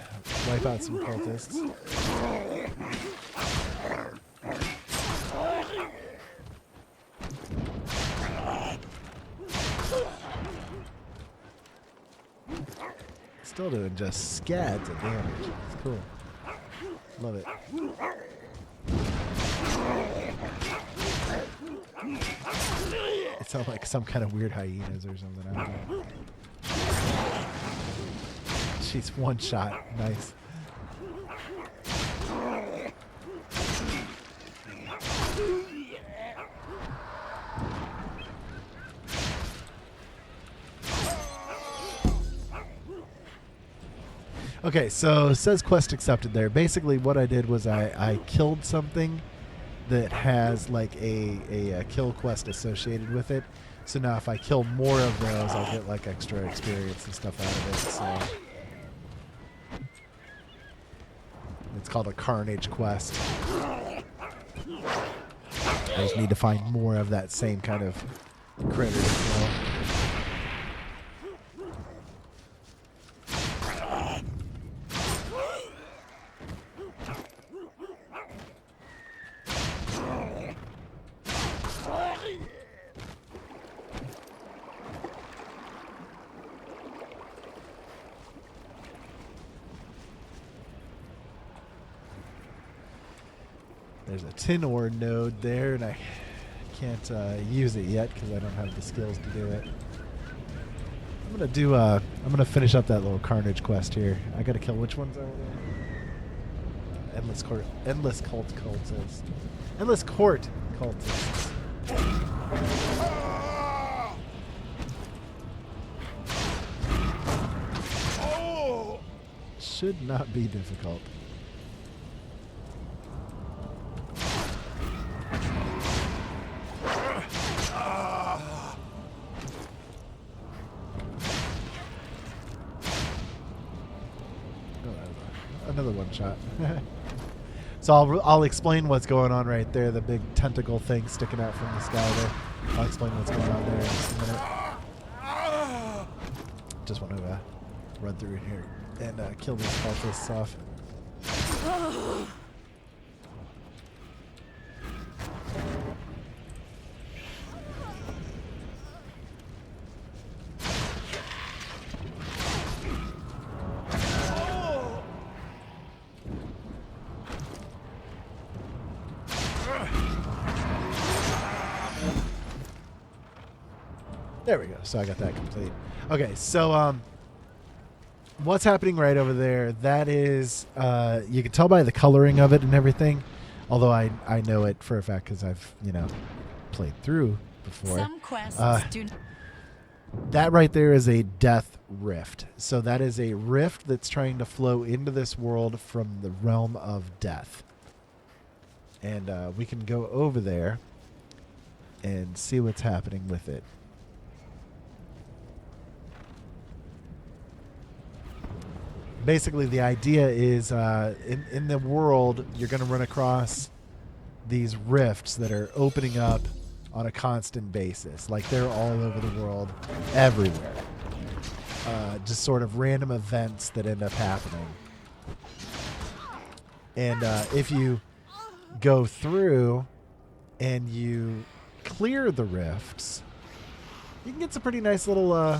wipe out some cultists. Still doing just scads of damage. It's cool. Love it. It sounds like some kind of weird hyenas or something. I don't know. She's one shot. Nice. Okay, so it says quest accepted there. Basically what I did was I killed something that has like a kill quest associated with it. So now if I kill more of those, I'll get like extra experience and stuff out of it. So it's called a Carnage quest. I just need to find more of that same kind of critter. So. There's a tin ore node there, and I can't use it yet because I don't have the skills to do it. I'm gonna finish up that little Carnage quest here. I gotta kill which ones are there? Endless court cultists. Endless court cultists. Should not be difficult. Another one shot. So I'll explain what's going on right there. The big tentacle thing sticking out from the sky there. I'll explain what's going on there in just a minute. Just want to run through here and kill these cultists off. There we go. So I got that complete. Okay, so what's happening right over there? That is, you can tell by the coloring of it and everything. Although I know it for a fact because I've played through before. Some quests do. That right there is a death rift. So that is a rift that's trying to flow into this world from the realm of death. And we can go over there and see what's happening with it. Basically, the idea is in the world, you're going to run across these rifts that are opening up on a constant basis. Like they're all over the world, everywhere. Just sort of random events that end up happening. And if you go through and you clear the rifts, you can get some pretty nice little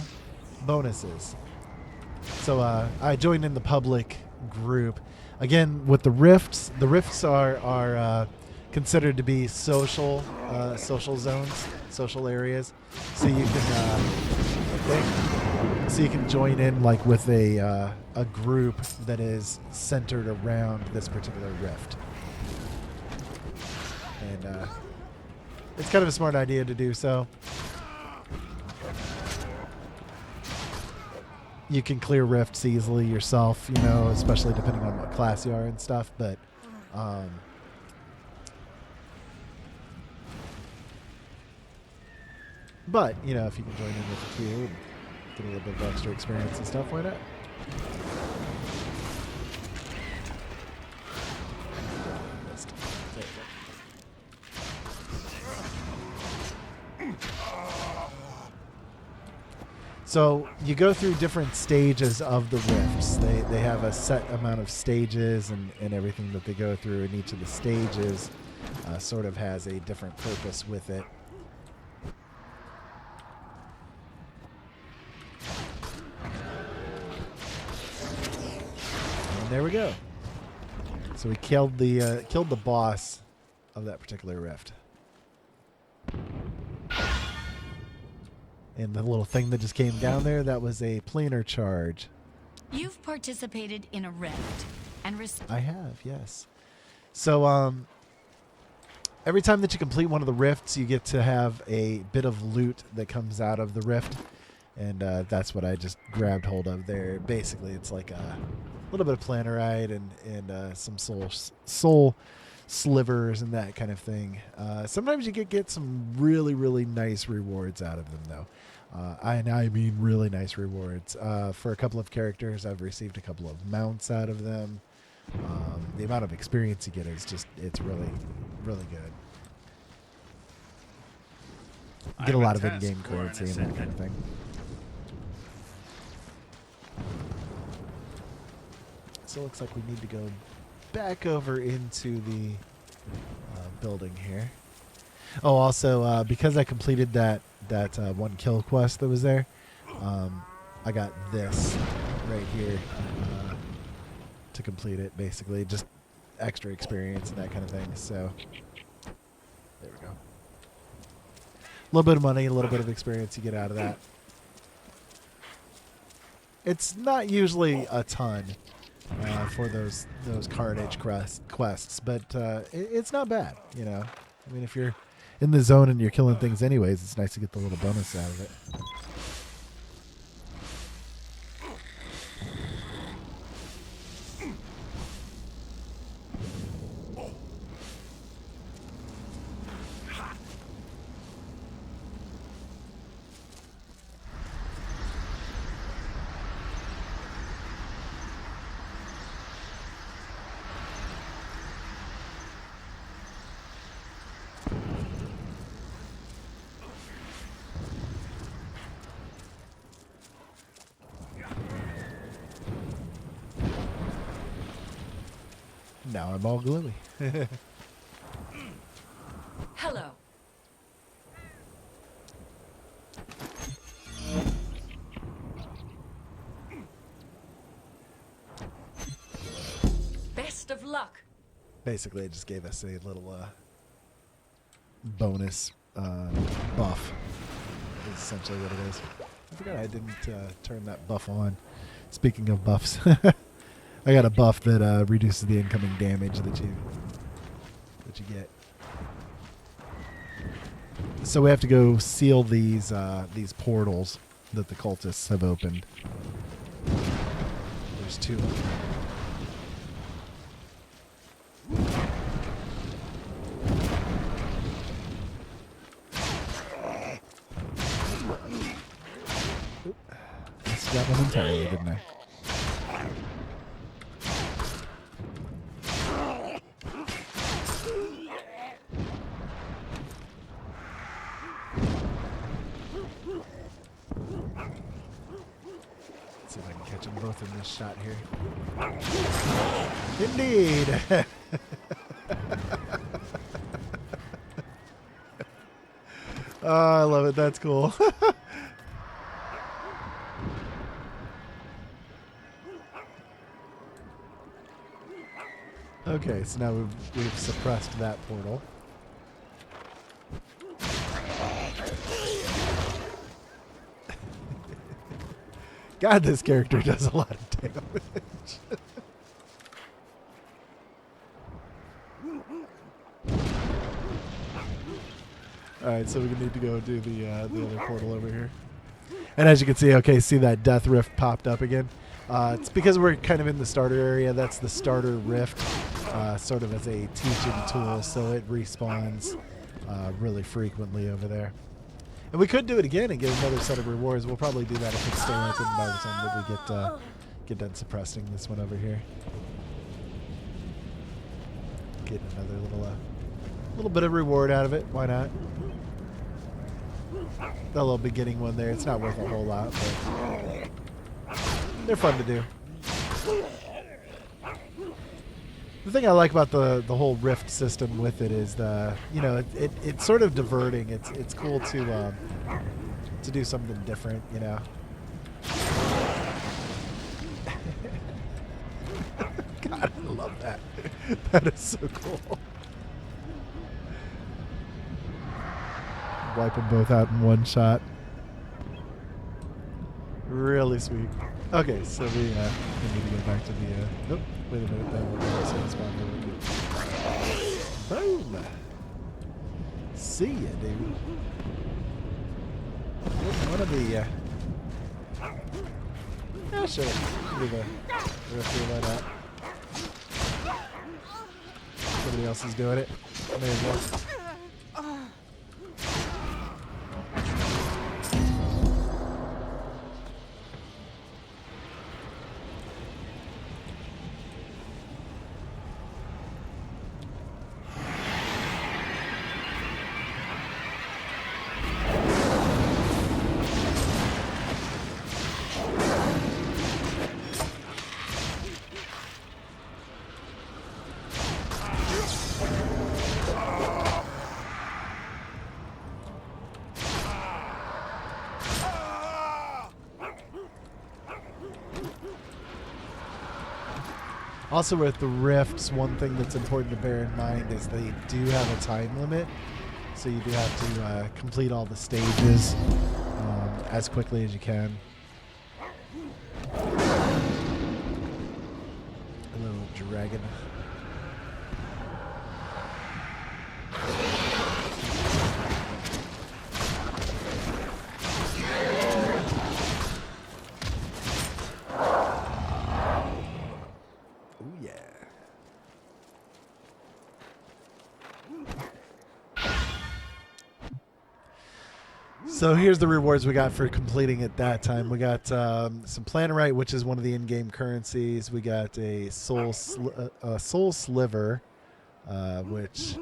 bonuses. So I joined in the public group. Again, with the rifts are considered to be social zones, social areas. So you can join in like with a group that is centered around this particular rift. And it's kind of a smart idea to do so. You can clear rifts easily yourself, especially depending on what class you are and stuff. But if you can join in with a few and get a little bit of extra experience and stuff, why not? So you go through different stages of the rifts. They have a set amount of stages and everything that they go through, and each of the stages sort of has a different purpose with it. And there we go. So we killed the boss of that particular rift. And the little thing that just came down there, that was a planar charge. You've participated in a rift and I have, yes. So every time that you complete one of the rifts, you get to have a bit of loot that comes out of the rift. And that's what I just grabbed hold of there. Basically, it's like a little bit of planarite and some soul slivers and that kind of thing. Sometimes you get some really, really nice rewards out of them, though. I mean really nice rewards. For a couple of characters, I've received a couple of mounts out of them. The amount of experience you get is it's really, really good. You get a lot of in-game currency and that kind of thing. So it looks like we need to go back over into the building here. Oh, also, because I completed that one kill quest that was there, I got this right here to complete it, basically. Just extra experience and that kind of thing. So, there we go. A little bit of money, a little bit of experience you get out of that. It's not usually a ton for those Carnage quests, but it's not bad, I mean, if you're in the zone and you're killing things anyways, it's nice to get the little bonus out of it. Now I'm all gluey. Hello. Best of luck. Basically, it just gave us a little bonus buff. Is essentially what it is. I forgot I didn't turn that buff on. Speaking of buffs, I got a buff that reduces the incoming damage that you get. So we have to go seal these portals that the cultists have opened. There's 2 of them. Missed that one entirely, didn't I? Let's see if I can catch them both in this shot here. Indeed! Oh, I love it. That's cool. Okay, so now we've suppressed that portal. God, this character does a lot of damage. Alright, so we need to go do the other portal over here. And as you can see, okay, see that death rift popped up again? It's because we're kind of in the starter area. That's the starter rift, sort of as a teaching tool, so it respawns really frequently over there. And we could do it again and get another set of rewards. We'll probably do that if it's still open by the time that we get done suppressing this one over here. Get another little bit of reward out of it. Why not? That little beginning one there. It's not worth a whole lot, but they're fun to do. The thing I like about the whole rift system with it is it's sort of diverting. It's cool to do something different, you know. God, I love that. That is so cool. Wipe them both out in one shot. Really sweet. Okay, so we need to go back to the. Oh, wait a minute. That will spawn. Boom. See ya, dude. One of the. Yeah, sure. Do the rest of that out. Somebody else is doing it. There you go. Also with the rifts, one thing that's important to bear in mind is they do have a time limit. So you do have to complete all the stages as quickly as you can. A little dragon. So here's the rewards we got for completing it that time. We got some Planarite, which is one of the in-game currencies. We got a soul sliver, which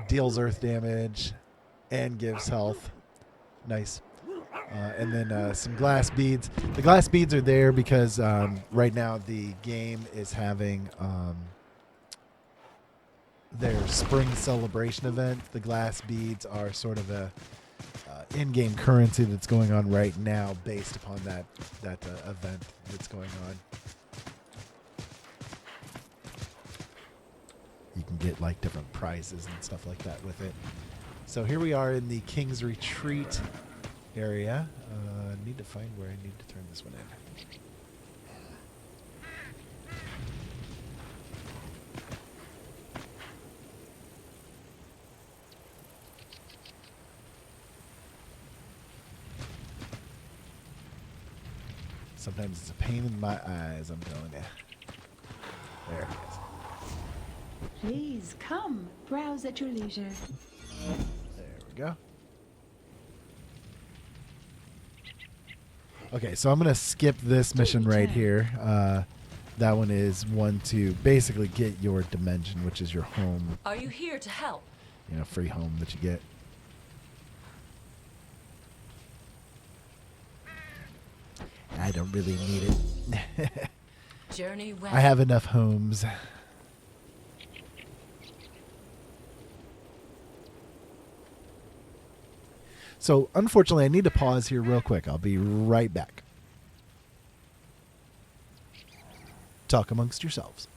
deals earth damage and gives health. Nice. And then some glass beads. The glass beads are there because right now the game is having their spring celebration event. The glass beads are sort of a in-game currency that's going on right now based upon that event that's going on. You can get like different prizes and stuff like that with it. So here we are in the King's Retreat area. I need to find where I need to turn this one in. Sometimes it's a pain in my eyes, I'm telling you. There it is. Please come, browse at your leisure. There we go. Okay, so I'm going to skip this mission right here. That one is one to basically get your dimension, which is your home. Are you here to help? You know, free home that you get. I don't really need it. Journey well. I have enough homes. So, unfortunately, I need to pause here real quick. I'll be right back. Talk amongst yourselves.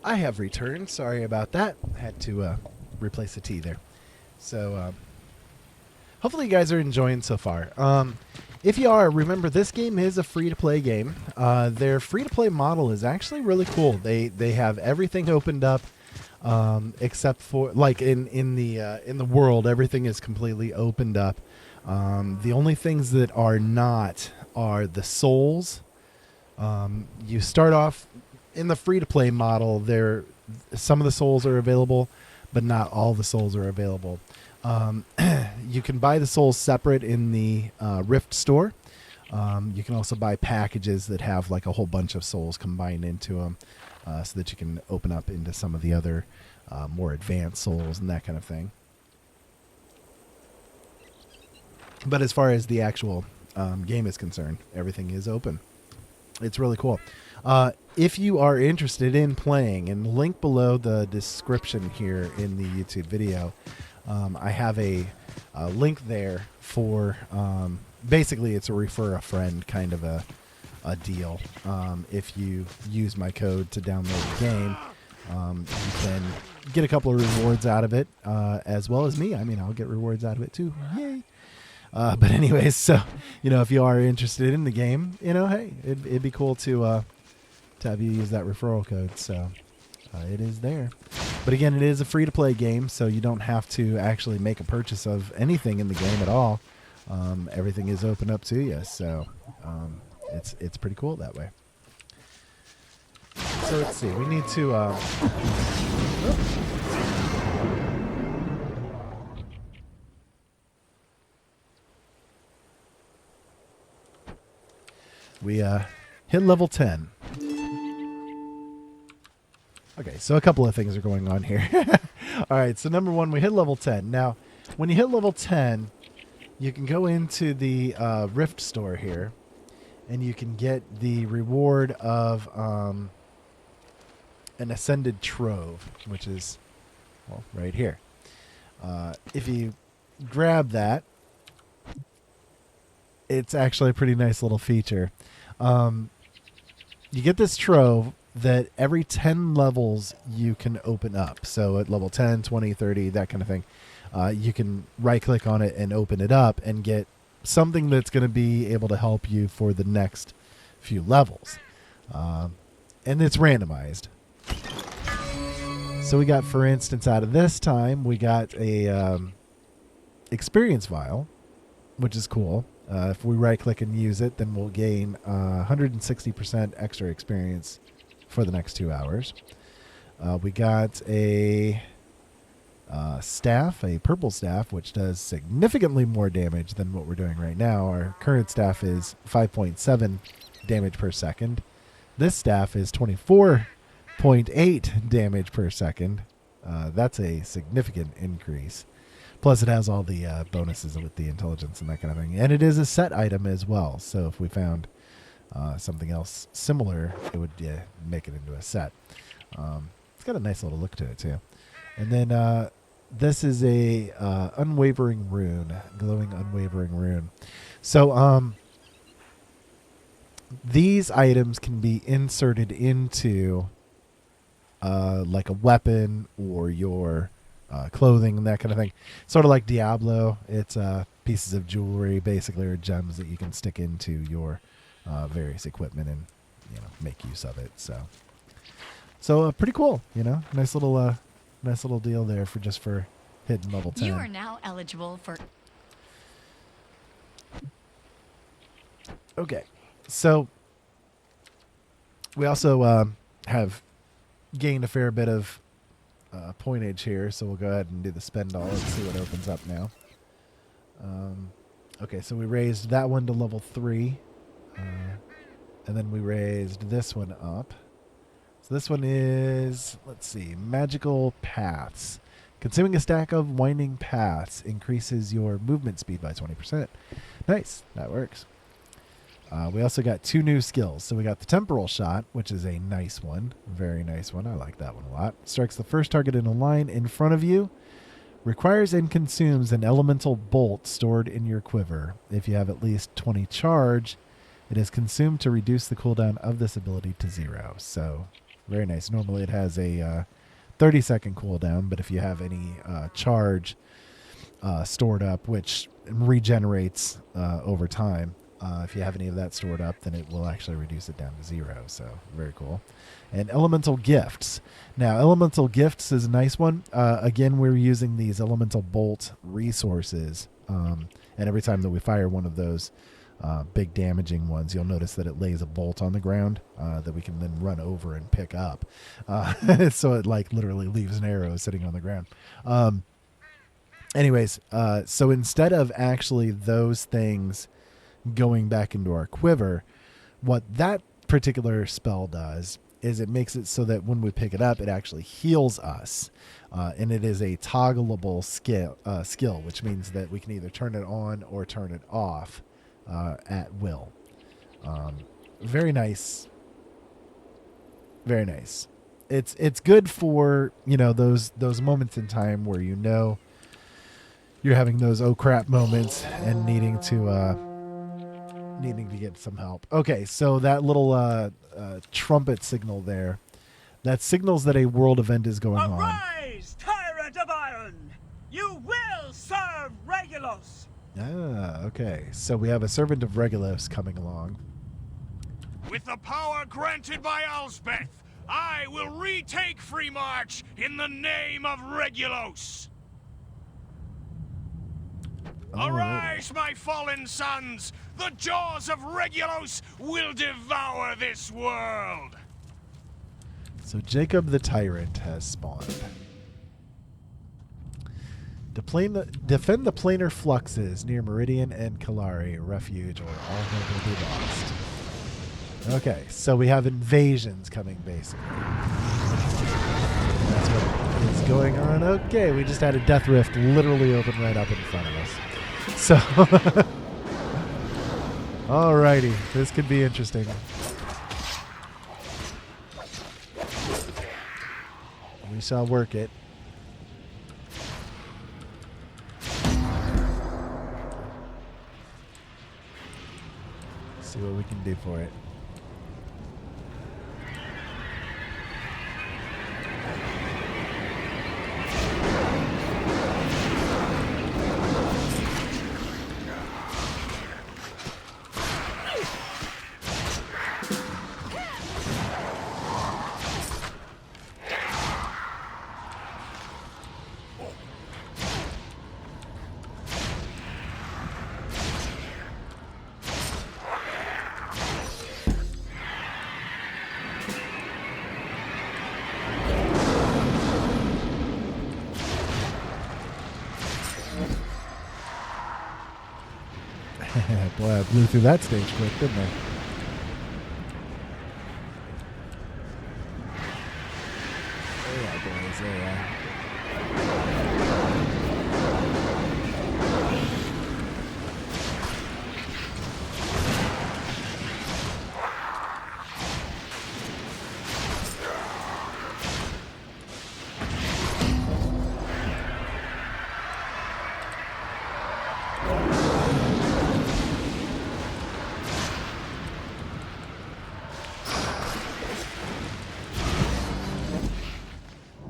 I have returned. Sorry about that. I had to replace the tea there. So, hopefully you guys are enjoying so far. If you are, remember this game is a free-to-play game. Their free-to-play model is actually really cool. They have everything opened up, except for like in the world, everything is completely opened up. The only things that are not are the souls. You start off in the free-to-play model. Some of the souls are available, but not all the souls are available. You can buy the souls separate in the Rift store. You can also buy packages that have like a whole bunch of souls combined into them, so that you can open up into some of the other more advanced souls and that kind of thing. But as far as the actual game is concerned, everything is open. It's really cool. If you are interested in playing, and link below the description here in the YouTube video, I have a link there for basically it's a refer a friend kind of a deal. If you use my code to download the game, you can get a couple of rewards out of it, as well as me. I mean, I'll get rewards out of it too. Yay! But anyways, so if you are interested in the game, hey, it'd be cool to have you use that referral code. So it is there. But again, it is a free-to-play game, so you don't have to actually make a purchase of anything in the game at all. Everything is open up to you, so it's pretty cool that way. So let's see. We need to. we hit level 10. Okay, so a couple of things are going on here. All right, so number one, we hit level 10. Now, when you hit level 10, you can go into the Rift store here, and you can get the reward of an Ascended Trove, which is, well, right here. If you grab that, it's actually a pretty nice little feature. You get this trove that every 10 levels you can open up. So at level 10, 20, 30, that kind of thing, you can right-click on it and open it up and get something that's going to be able to help you for the next few levels. And it's randomized. So we got, for instance, out of this time, we got a experience vial, which is cool. If we right-click and use it, then we'll gain 160% extra experience for the next 2 hours. We got a staff, a purple staff, which does significantly more damage than what we're doing right now. Our current staff is 5.7 damage per second. This staff is 24.8 damage per second. That's a significant increase. Plus, it has all the bonuses with the intelligence and that kind of thing. And it is a set item as well. So if we found something else similar, it would make it into a set. It's got a nice little look to it, too. And then this is a unwavering rune, glowing unwavering rune. So these items can be inserted into like a weapon or your clothing and that kind of thing. Sort of like Diablo. It's pieces of jewelry, basically, or gems that you can stick into your various equipment and, you know, make use of it. So pretty cool, you know. Nice little deal there for hitting level 10. You are now eligible for. Okay, so we also have gained a fair bit of pointage here, so we'll go ahead and do the spend all and see what opens up now. Okay, so we raised that one to level 3, and then we raised this one up. So this one is, let's see, Magical Paths. Consuming a stack of winding paths increases your movement speed by 20%. Nice, that works. We also got 2 new skills. So we got the Temporal Shot, which is a nice one. Very nice one. I like that one a lot. Strikes the first target in a line in front of you. Requires and consumes an elemental bolt stored in your quiver. If you have at least 20 charge, it is consumed to reduce the cooldown of this ability to 0. So very nice. Normally it has a 30-second cooldown, but if you have any charge stored up, which regenerates over time, if you have any of that stored up, then it will actually reduce it down to 0. So very cool. And Elemental Gifts. Now, Elemental Gifts is a nice one. Again, we're using these Elemental Bolt resources. And every time that we fire one of those big damaging ones, you'll notice that it lays a bolt on the ground that we can then run over and pick up. So it like literally leaves an arrow sitting on the ground. Anyways, so instead of actually those things going back into our quiver, what that particular spell does is it makes it so that when we pick it up, it actually heals us. And it is a toggleable skill, which means that we can either turn it on or turn it off at will. Very nice. Very nice. It's good for, you know, those moments in time where you know you're having those oh crap moments and needing to get some help. Okay, so that little trumpet signal there, that signals that a world event is going on. Arise, tyrant of iron! You will serve Regulus! Ah, okay. So we have a servant of Regulus coming along. With the power granted by Elspeth, I will retake Free March in the name of Regulus! Arise, my fallen sons! The jaws of Regulus will devour this world! So Jacob the Tyrant has spawned. Defend the planar fluxes near Meridian and Kalari, refuge, or all hope will be lost. Okay, so we have invasions coming, basically. That's what is going on. Okay, we just had a death rift literally open right up in front of us. So, alrighty, this could be interesting. We shall work it. See what we can do for it. Boy, I blew through that stage quick, didn't I? There you are, boys. There you are.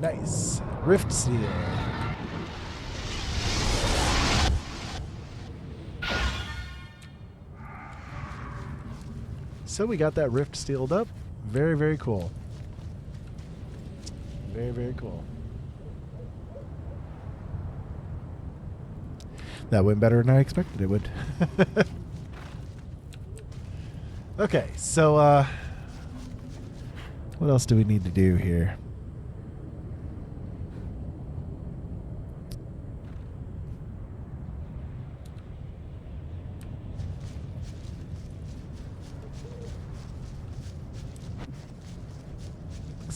Nice. Rift Seal. So we got that rift sealed up. Very, very cool. Very, very cool. That went better than I expected it would. Okay, so what else do we need to do here?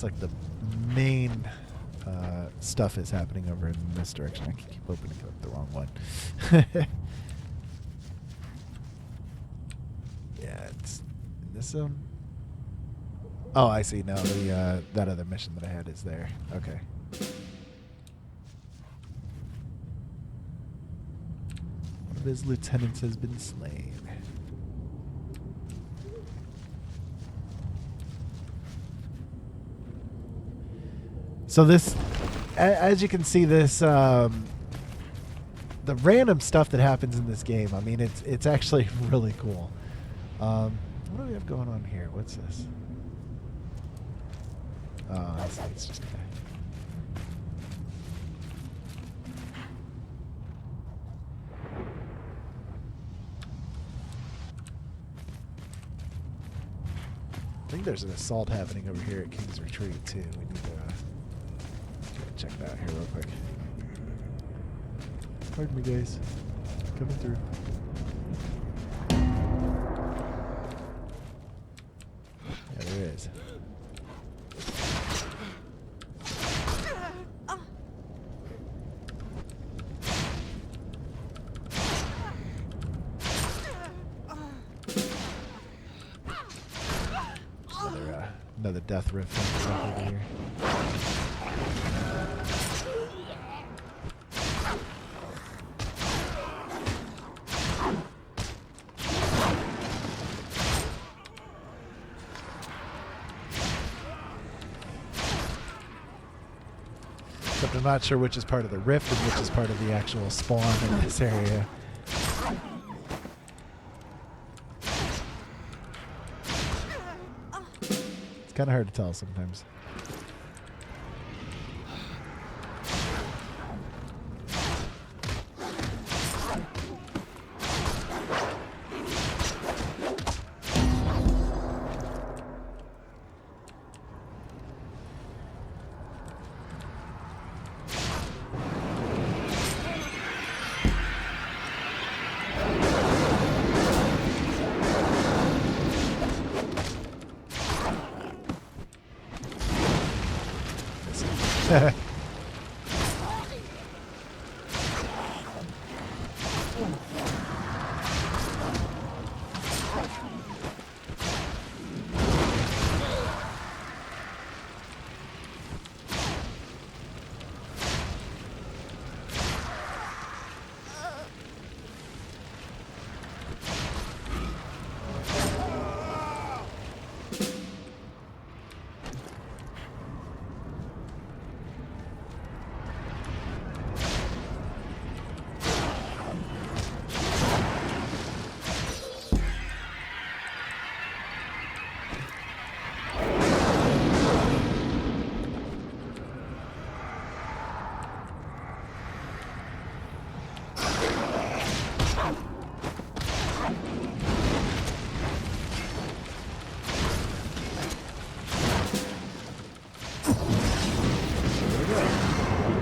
Like the main stuff is happening over in this direction. I can keep opening up the wrong one. Yeah, it's this Oh, I see now. The that other mission that I had is there. Okay. One of his lieutenants has been slain. So this, as you can see, this the random stuff that happens in this game. I mean, it's actually really cool. What do we have going on here? What's this? Oh, I see. It's just a guy. I think there's an assault happening over here at King's Retreat too. We need to check that out here real quick. Pardon me, guys. Coming through. Yeah, there is. Another death rift over here. Except I'm not sure which is part of the rift and which is part of the actual spawn in this area. It's kind of hard to tell sometimes.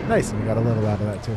Nice, and we got a level out of that too.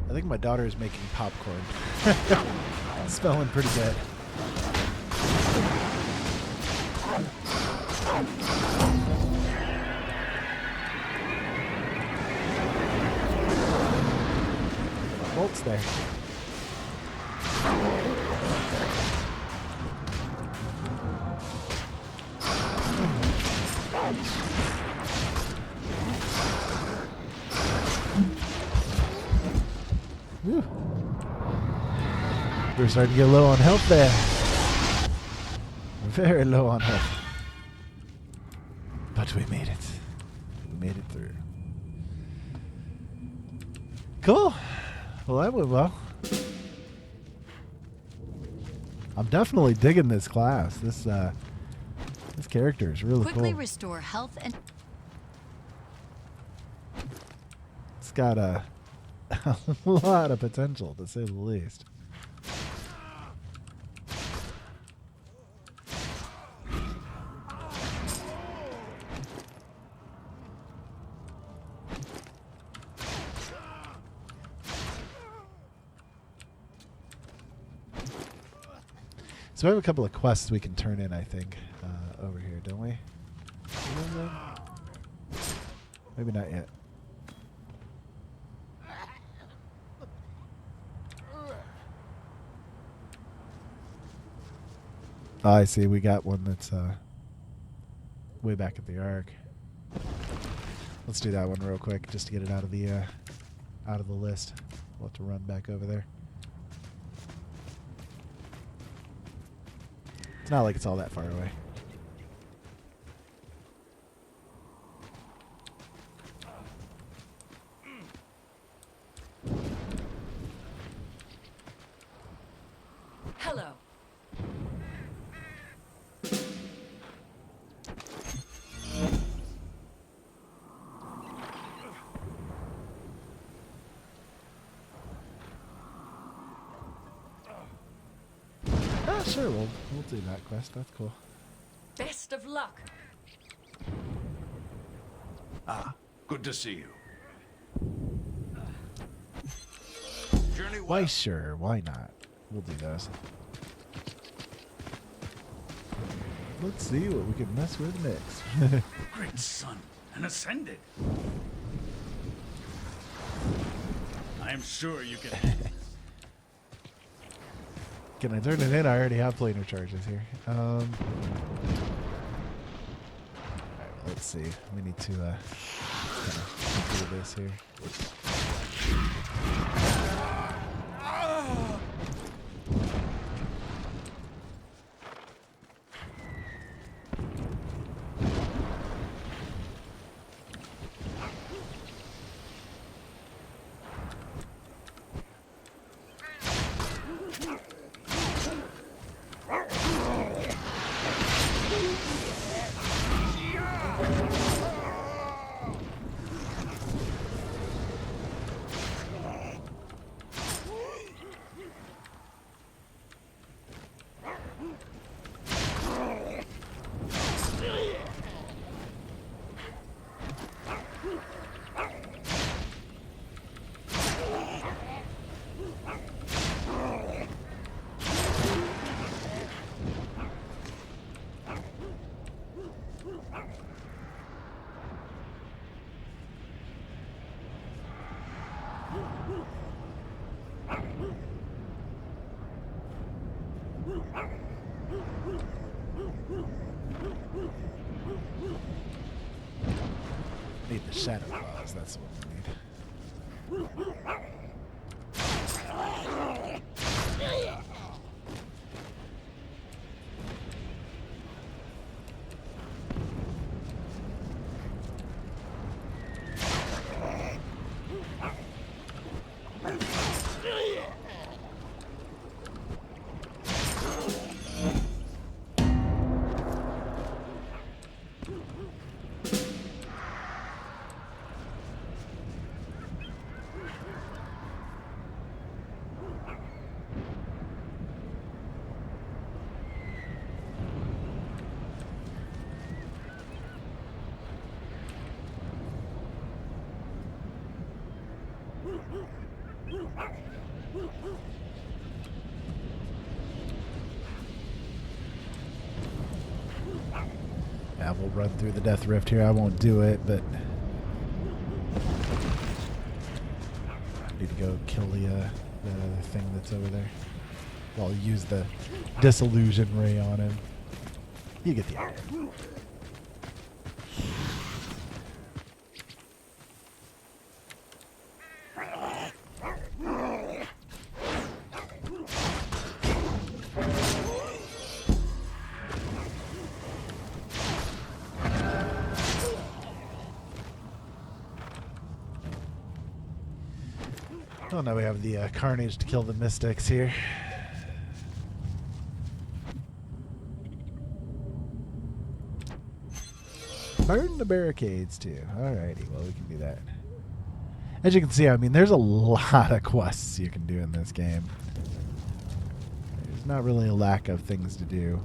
I think my daughter is making popcorn. It's smelling pretty good. Bolts there. Whew. We're starting to get low on health there. Very low on health. But we made it. We made it through. Cool. Well, that went well. I'm definitely digging this class. This character is really Quickly cool. restore health and... It's got a lot of potential, to say the least. So we have a couple of quests we can turn in, I think, over here, don't we? Maybe not yet. Oh, I see. We got one that's way back at the Ark. Let's do that one real quick, just to get it out of the list. We'll have to run back over there. It's not like it's all that far away. Hello. Sure, we'll do that quest. That's cool. Best of luck. Ah, good to see you. Journey well. Why, sure. Why not? We'll do those. Let's see what we can mess with next. Great son, and ascended. I am sure you can. Can I turn it in? I already have planar charges here. Alright, let's see. We need to kind of do this here. Shadow claws, that's what we need. Yeah, we'll run through the Death Rift here. I won't do it, but I need to go kill the other thing that's over there. Well, I'll use the Disillusion Ray on him. You get the idea. Oh, now we have the Carnage to kill the Mystics here. Burn the barricades too. Alrighty, well we can do that. As you can see, I mean, there's a lot of quests you can do in this game. There's not really a lack of things to do.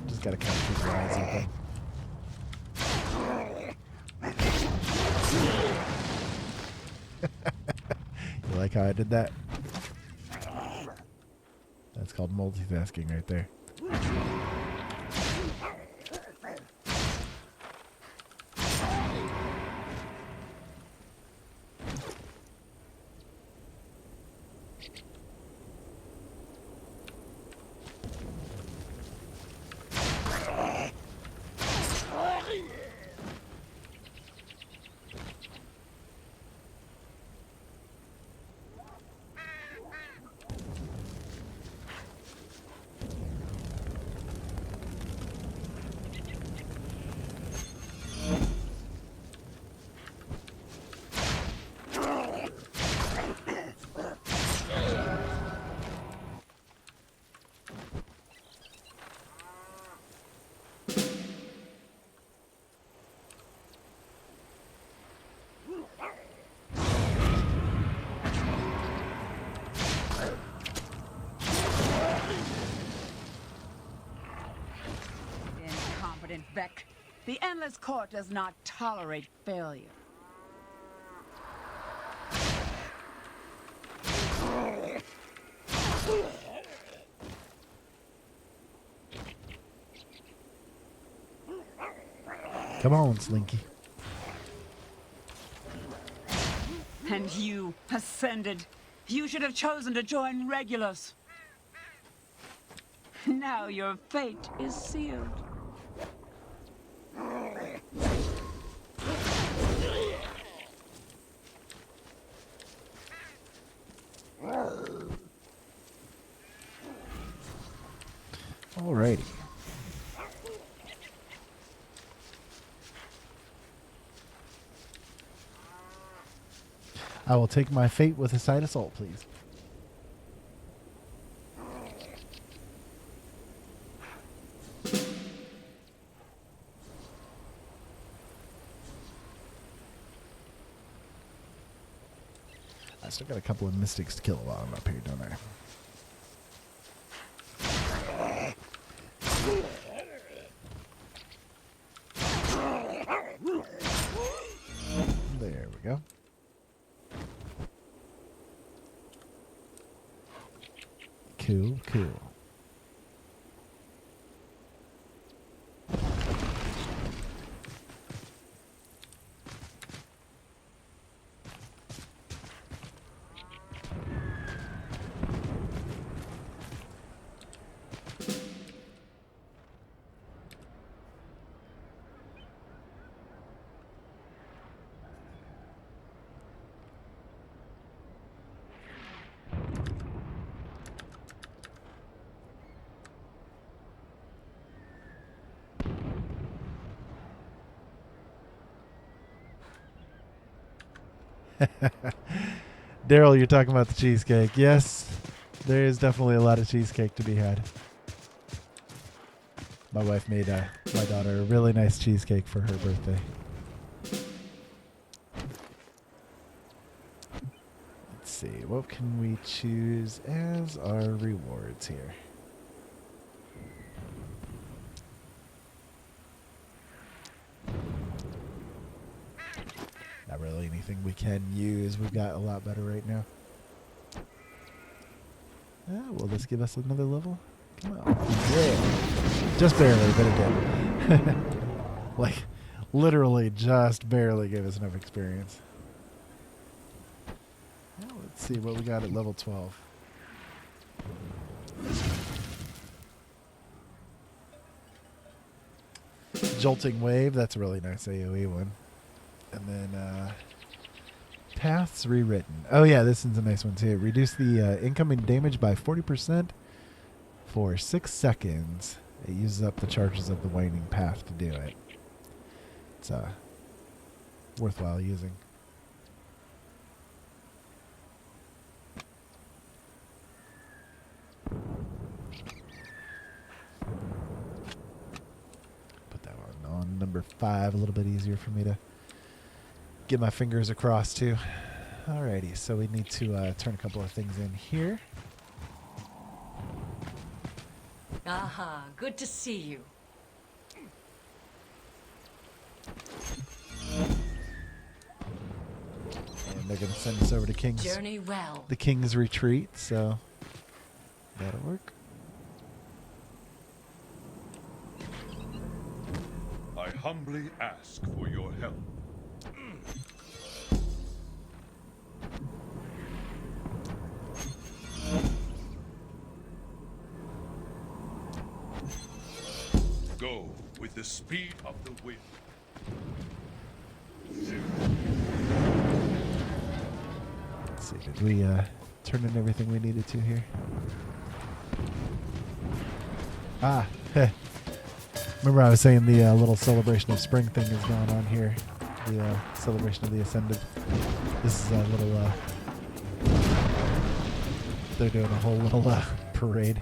Just gotta kind of keep your eyes open. You like how I did that? That's called multitasking right there. Beck. The Endless Court does not tolerate failure. Come on, Slinky. And you ascended. You should have chosen to join Regulus. Now your fate is sealed. Alrighty. I will take my fate with a side of salt, please. I still got a couple of mystics to kill while I'm up here, don't I? There we go. Cool, cool. Daryl, you're talking about the cheesecake. Yes, there is definitely a lot of cheesecake to be had. My wife made my daughter a really nice cheesecake for her birthday. Let's see, what can we choose as our rewards here? Not really anything we can use. We've got a lot better right now. Will this give us another level? Come on. Yeah. Just barely, but it did. Like, literally just barely gave us enough experience. Well, let's see what we got at level 12. Jolting Wave, that's a really nice AoE one. And then Paths Rewritten. Oh yeah, this one's a nice one too. Reduce the incoming damage by 40% for 6 seconds. It uses up the charges of the winding path to do it. It's worthwhile using. Put that one on number 5, a little bit easier for me to get my fingers across to. Alrighty, so we need to turn a couple of things in here. Aha, good to see you. And they're going to send us over to Journey well. the King's Retreat, so that'll work. I humbly ask for your help. Go with the speed of the wind. Let's see, did we turn in everything we needed to here? Ah, remember I was saying the little celebration of spring thing is going on here. The celebration of the Ascended. This is a little, they're doing a whole little parade.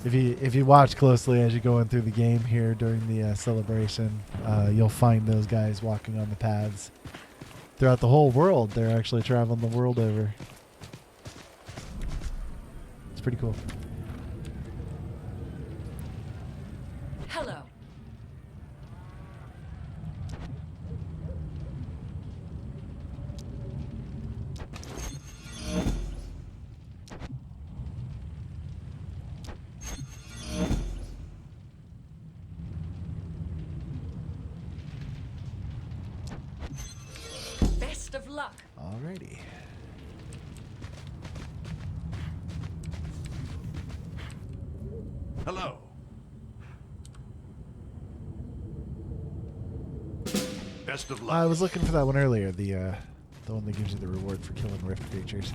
If you watch closely as you're going through the game here during the celebration, you'll find those guys walking on the paths throughout the whole world. They're actually traveling the world over. It's pretty cool. Hello. Best of luck. Alrighty. Hello. Best of luck. I was looking for that one earlier, the one that gives you the reward for killing rift creatures.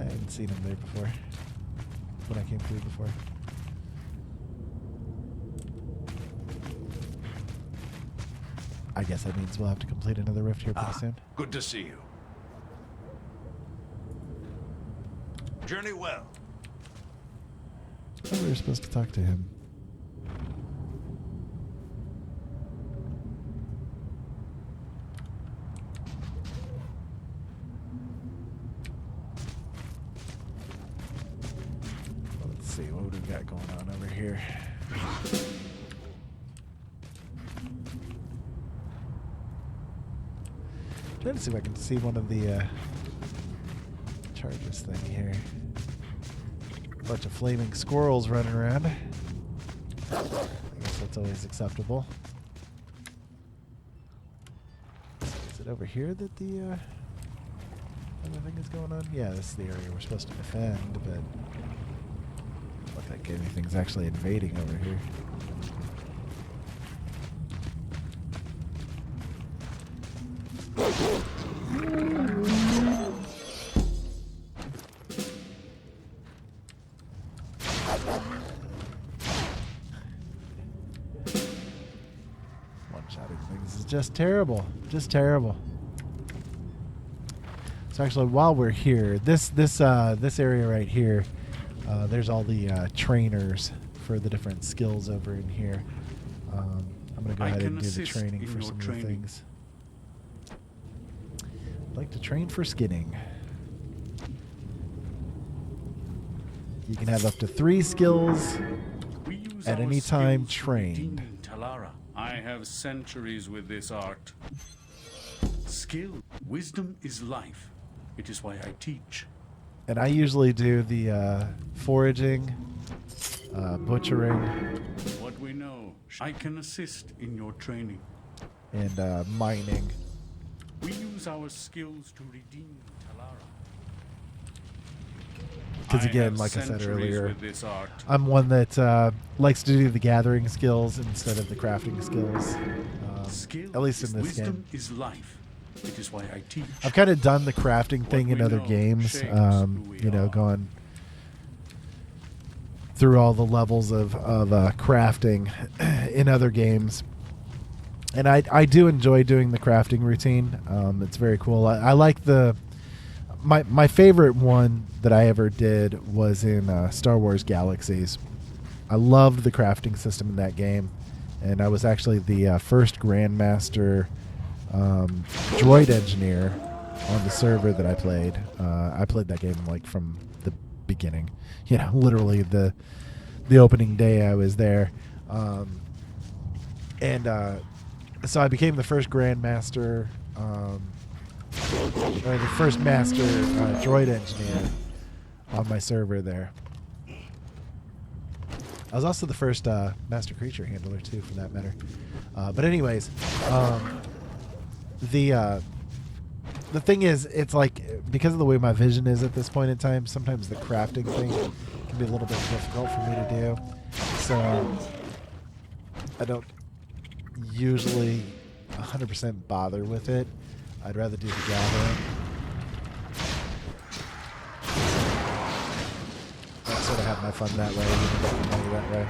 I hadn't seen him there before. When I came through before. I guess that means we'll have to complete another rift here pretty soon. Good to see you. Journey well. I thought we were supposed to talk to him. Let's see, what do we got going on over here? Trying to see if I can see one of the charges thing here. Bunch of flaming squirrels running around. I guess that's always acceptable. Is it over here that the other thing is going on? Yeah, this is the area we're supposed to defend, but look like anything's actually invading over here. One-shotting things is just terrible. Just terrible. So actually, while we're here, this area right here, there's all the trainers for the different skills over in here. I'm gonna go ahead and do the training for some of the things. I'd like to train for skinning. You can have up to 3 skills at any time trained. Talara. I have centuries with this art. Skill, wisdom is life. It is why I teach. And I usually do the foraging, butchering. What we know, I can assist in your training. And mining. We use our skills to redeem Talara. Because again, like I said earlier, I'm one that likes to do the gathering skills instead of the crafting skills. At least in this game. Is life. It is why I teach. I've kind of done the crafting thing in other games, you know, gone through all the levels of crafting in other games. And I do enjoy doing the crafting routine. It's very cool. I like my favorite one that I ever did was in Star Wars Galaxies. I loved the crafting system in that game, and I was actually the first Grandmaster droid engineer on the server that I played. I played that game like from the beginning, you know, literally the opening day I was there, and so I became the first Grandmaster, or the first Master droid engineer on my server there. I was also the first Master Creature Handler too, for that matter. But anyways, the thing is, it's like, because of the way my vision is at this point in time, sometimes the crafting thing can be a little bit difficult for me to do. So I don't usually 100% bother with it. I'd rather do the gathering. I sort of have my fun that way, get the money that way.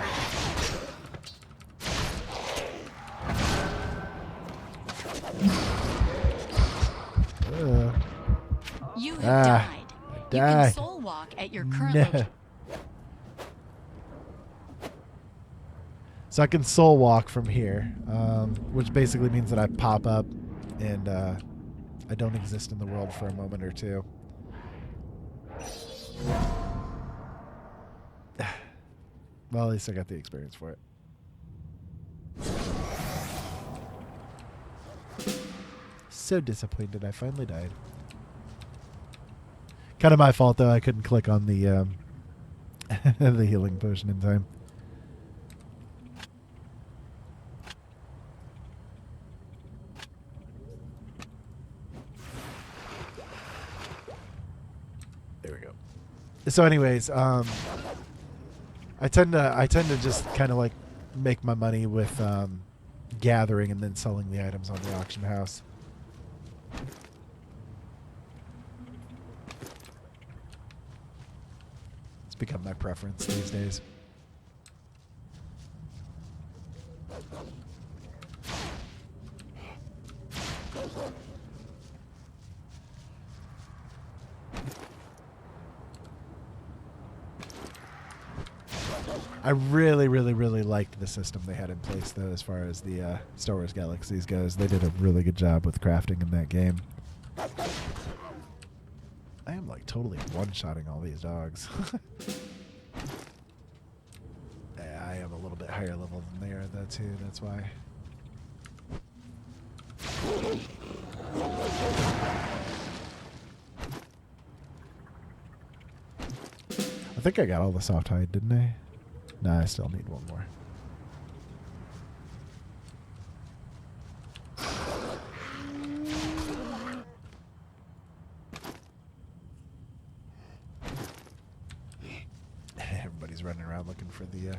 You have died. You can soul walk at your current location. So I can soul walk from here, which basically means that I pop up and I don't exist in the world for a moment or two. Well, at least I got the experience for it. So disappointed I finally died. Kind of my fault, though. I couldn't click on the the healing potion in time. There we go. So, anyways, I tend to just kind of like make my money with gathering and then selling the items on the auction house. It's become my preference these days. I really, really, really liked the system they had in place, though, as far as the Star Wars Galaxies goes. They did a really good job with crafting in that game. I am, like, totally one-shotting all these dogs. Yeah, I am a little bit higher level than they are, though, too. That's why. I think I got all the soft hide, didn't I? No, I still need one more. Everybody's running around looking for the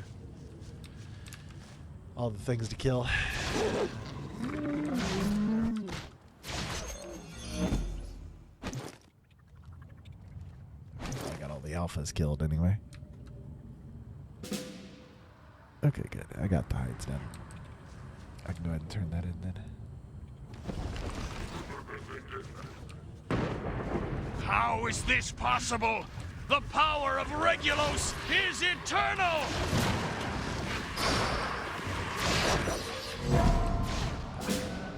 all the things to kill. I got all the alphas killed anyway. Okay, good. I got the hides done. I can go ahead and turn that in then. How is this possible? The power of Regulos is eternal!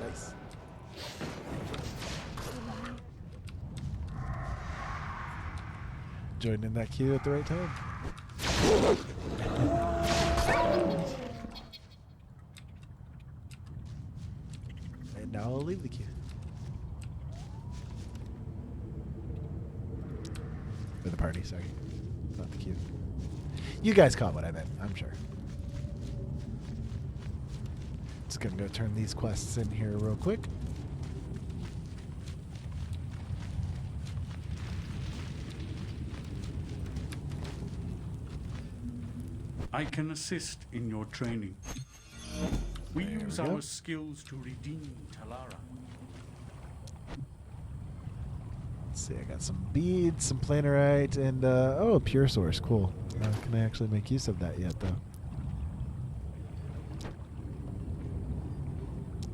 Nice. Joined in that queue at the right time. And now I'll leave the queue. For the party, sorry. Not the queue. You guys caught what I meant, I'm sure. Just gonna go turn these quests in here real quick. I can assist in your training. We use our skills to redeem Talara. Let's see, I got some beads, some planarite, and oh, a pure source. Cool. Can I actually make use of that yet, though?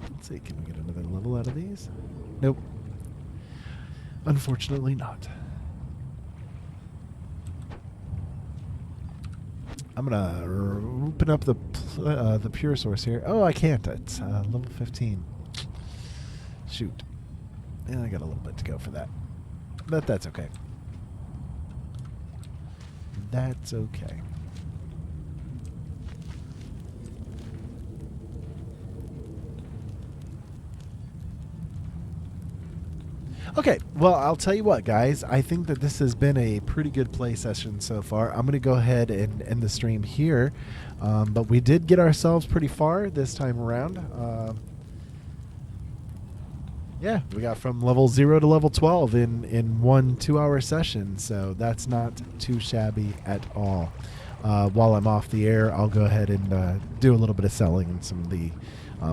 Let's see, can we get another level out of these? Nope. Unfortunately not. I'm gonna open up the pure source here. Oh, I can't. It's level 15. Shoot. Yeah, I got a little bit to go for that. But that's okay. That's okay. Okay, well, I'll tell you what, guys. I think that this has been a pretty good play session so far. I'm going to go ahead and end the stream here. But we did get ourselves pretty far this time around. Yeah, we got from level 0 to level 12 in 1 2-hour session, so that's not too shabby at all. While I'm off the air, I'll go ahead and do a little bit of selling and some of the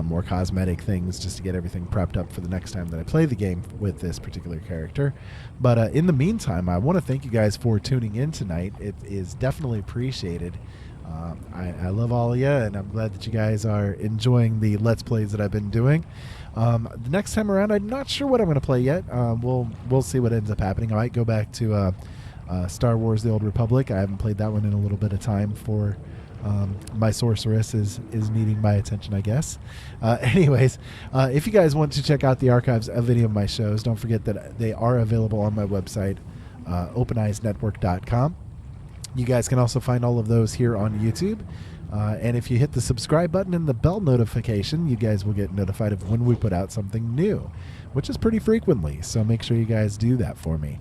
more cosmetic things just to get everything prepped up for the next time that I play the game with this particular character. But in the meantime, I want to thank you guys for tuning in tonight. It is definitely appreciated. I love all of you, and I'm glad that you guys are enjoying the Let's Plays that I've been doing. The next time around, I'm not sure what I'm going to play yet. We'll see what ends up happening. I might go back to Star Wars: The Old Republic. I haven't played that one in a little bit of time for my sorceress is needing my attention, I guess. Anyways, if you guys want to check out the archives of any of my shows, don't forget that they are available on my website, openeyesnetwork.com. You guys can also find all of those here on YouTube. And if you hit the subscribe button and the bell notification, you guys will get notified of when we put out something new, which is pretty frequently. So make sure you guys do that for me.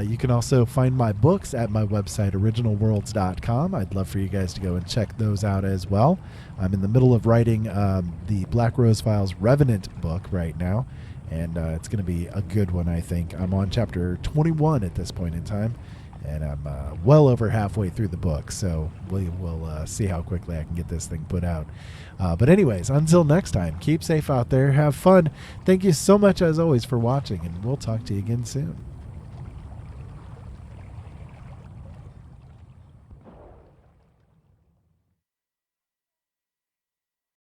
You can also find my books at my website, originalworlds.com. I'd love for you guys to go and check those out as well. I'm in the middle of writing the Black Rose Files Revenant book right now, and it's going to be a good one, I think. I'm on chapter 21 at this point in time, and I'm well over halfway through the book, so we'll see how quickly I can get this thing put out. But anyways, until next time, keep safe out there, have fun. Thank you so much, as always, for watching, and we'll talk to you again soon.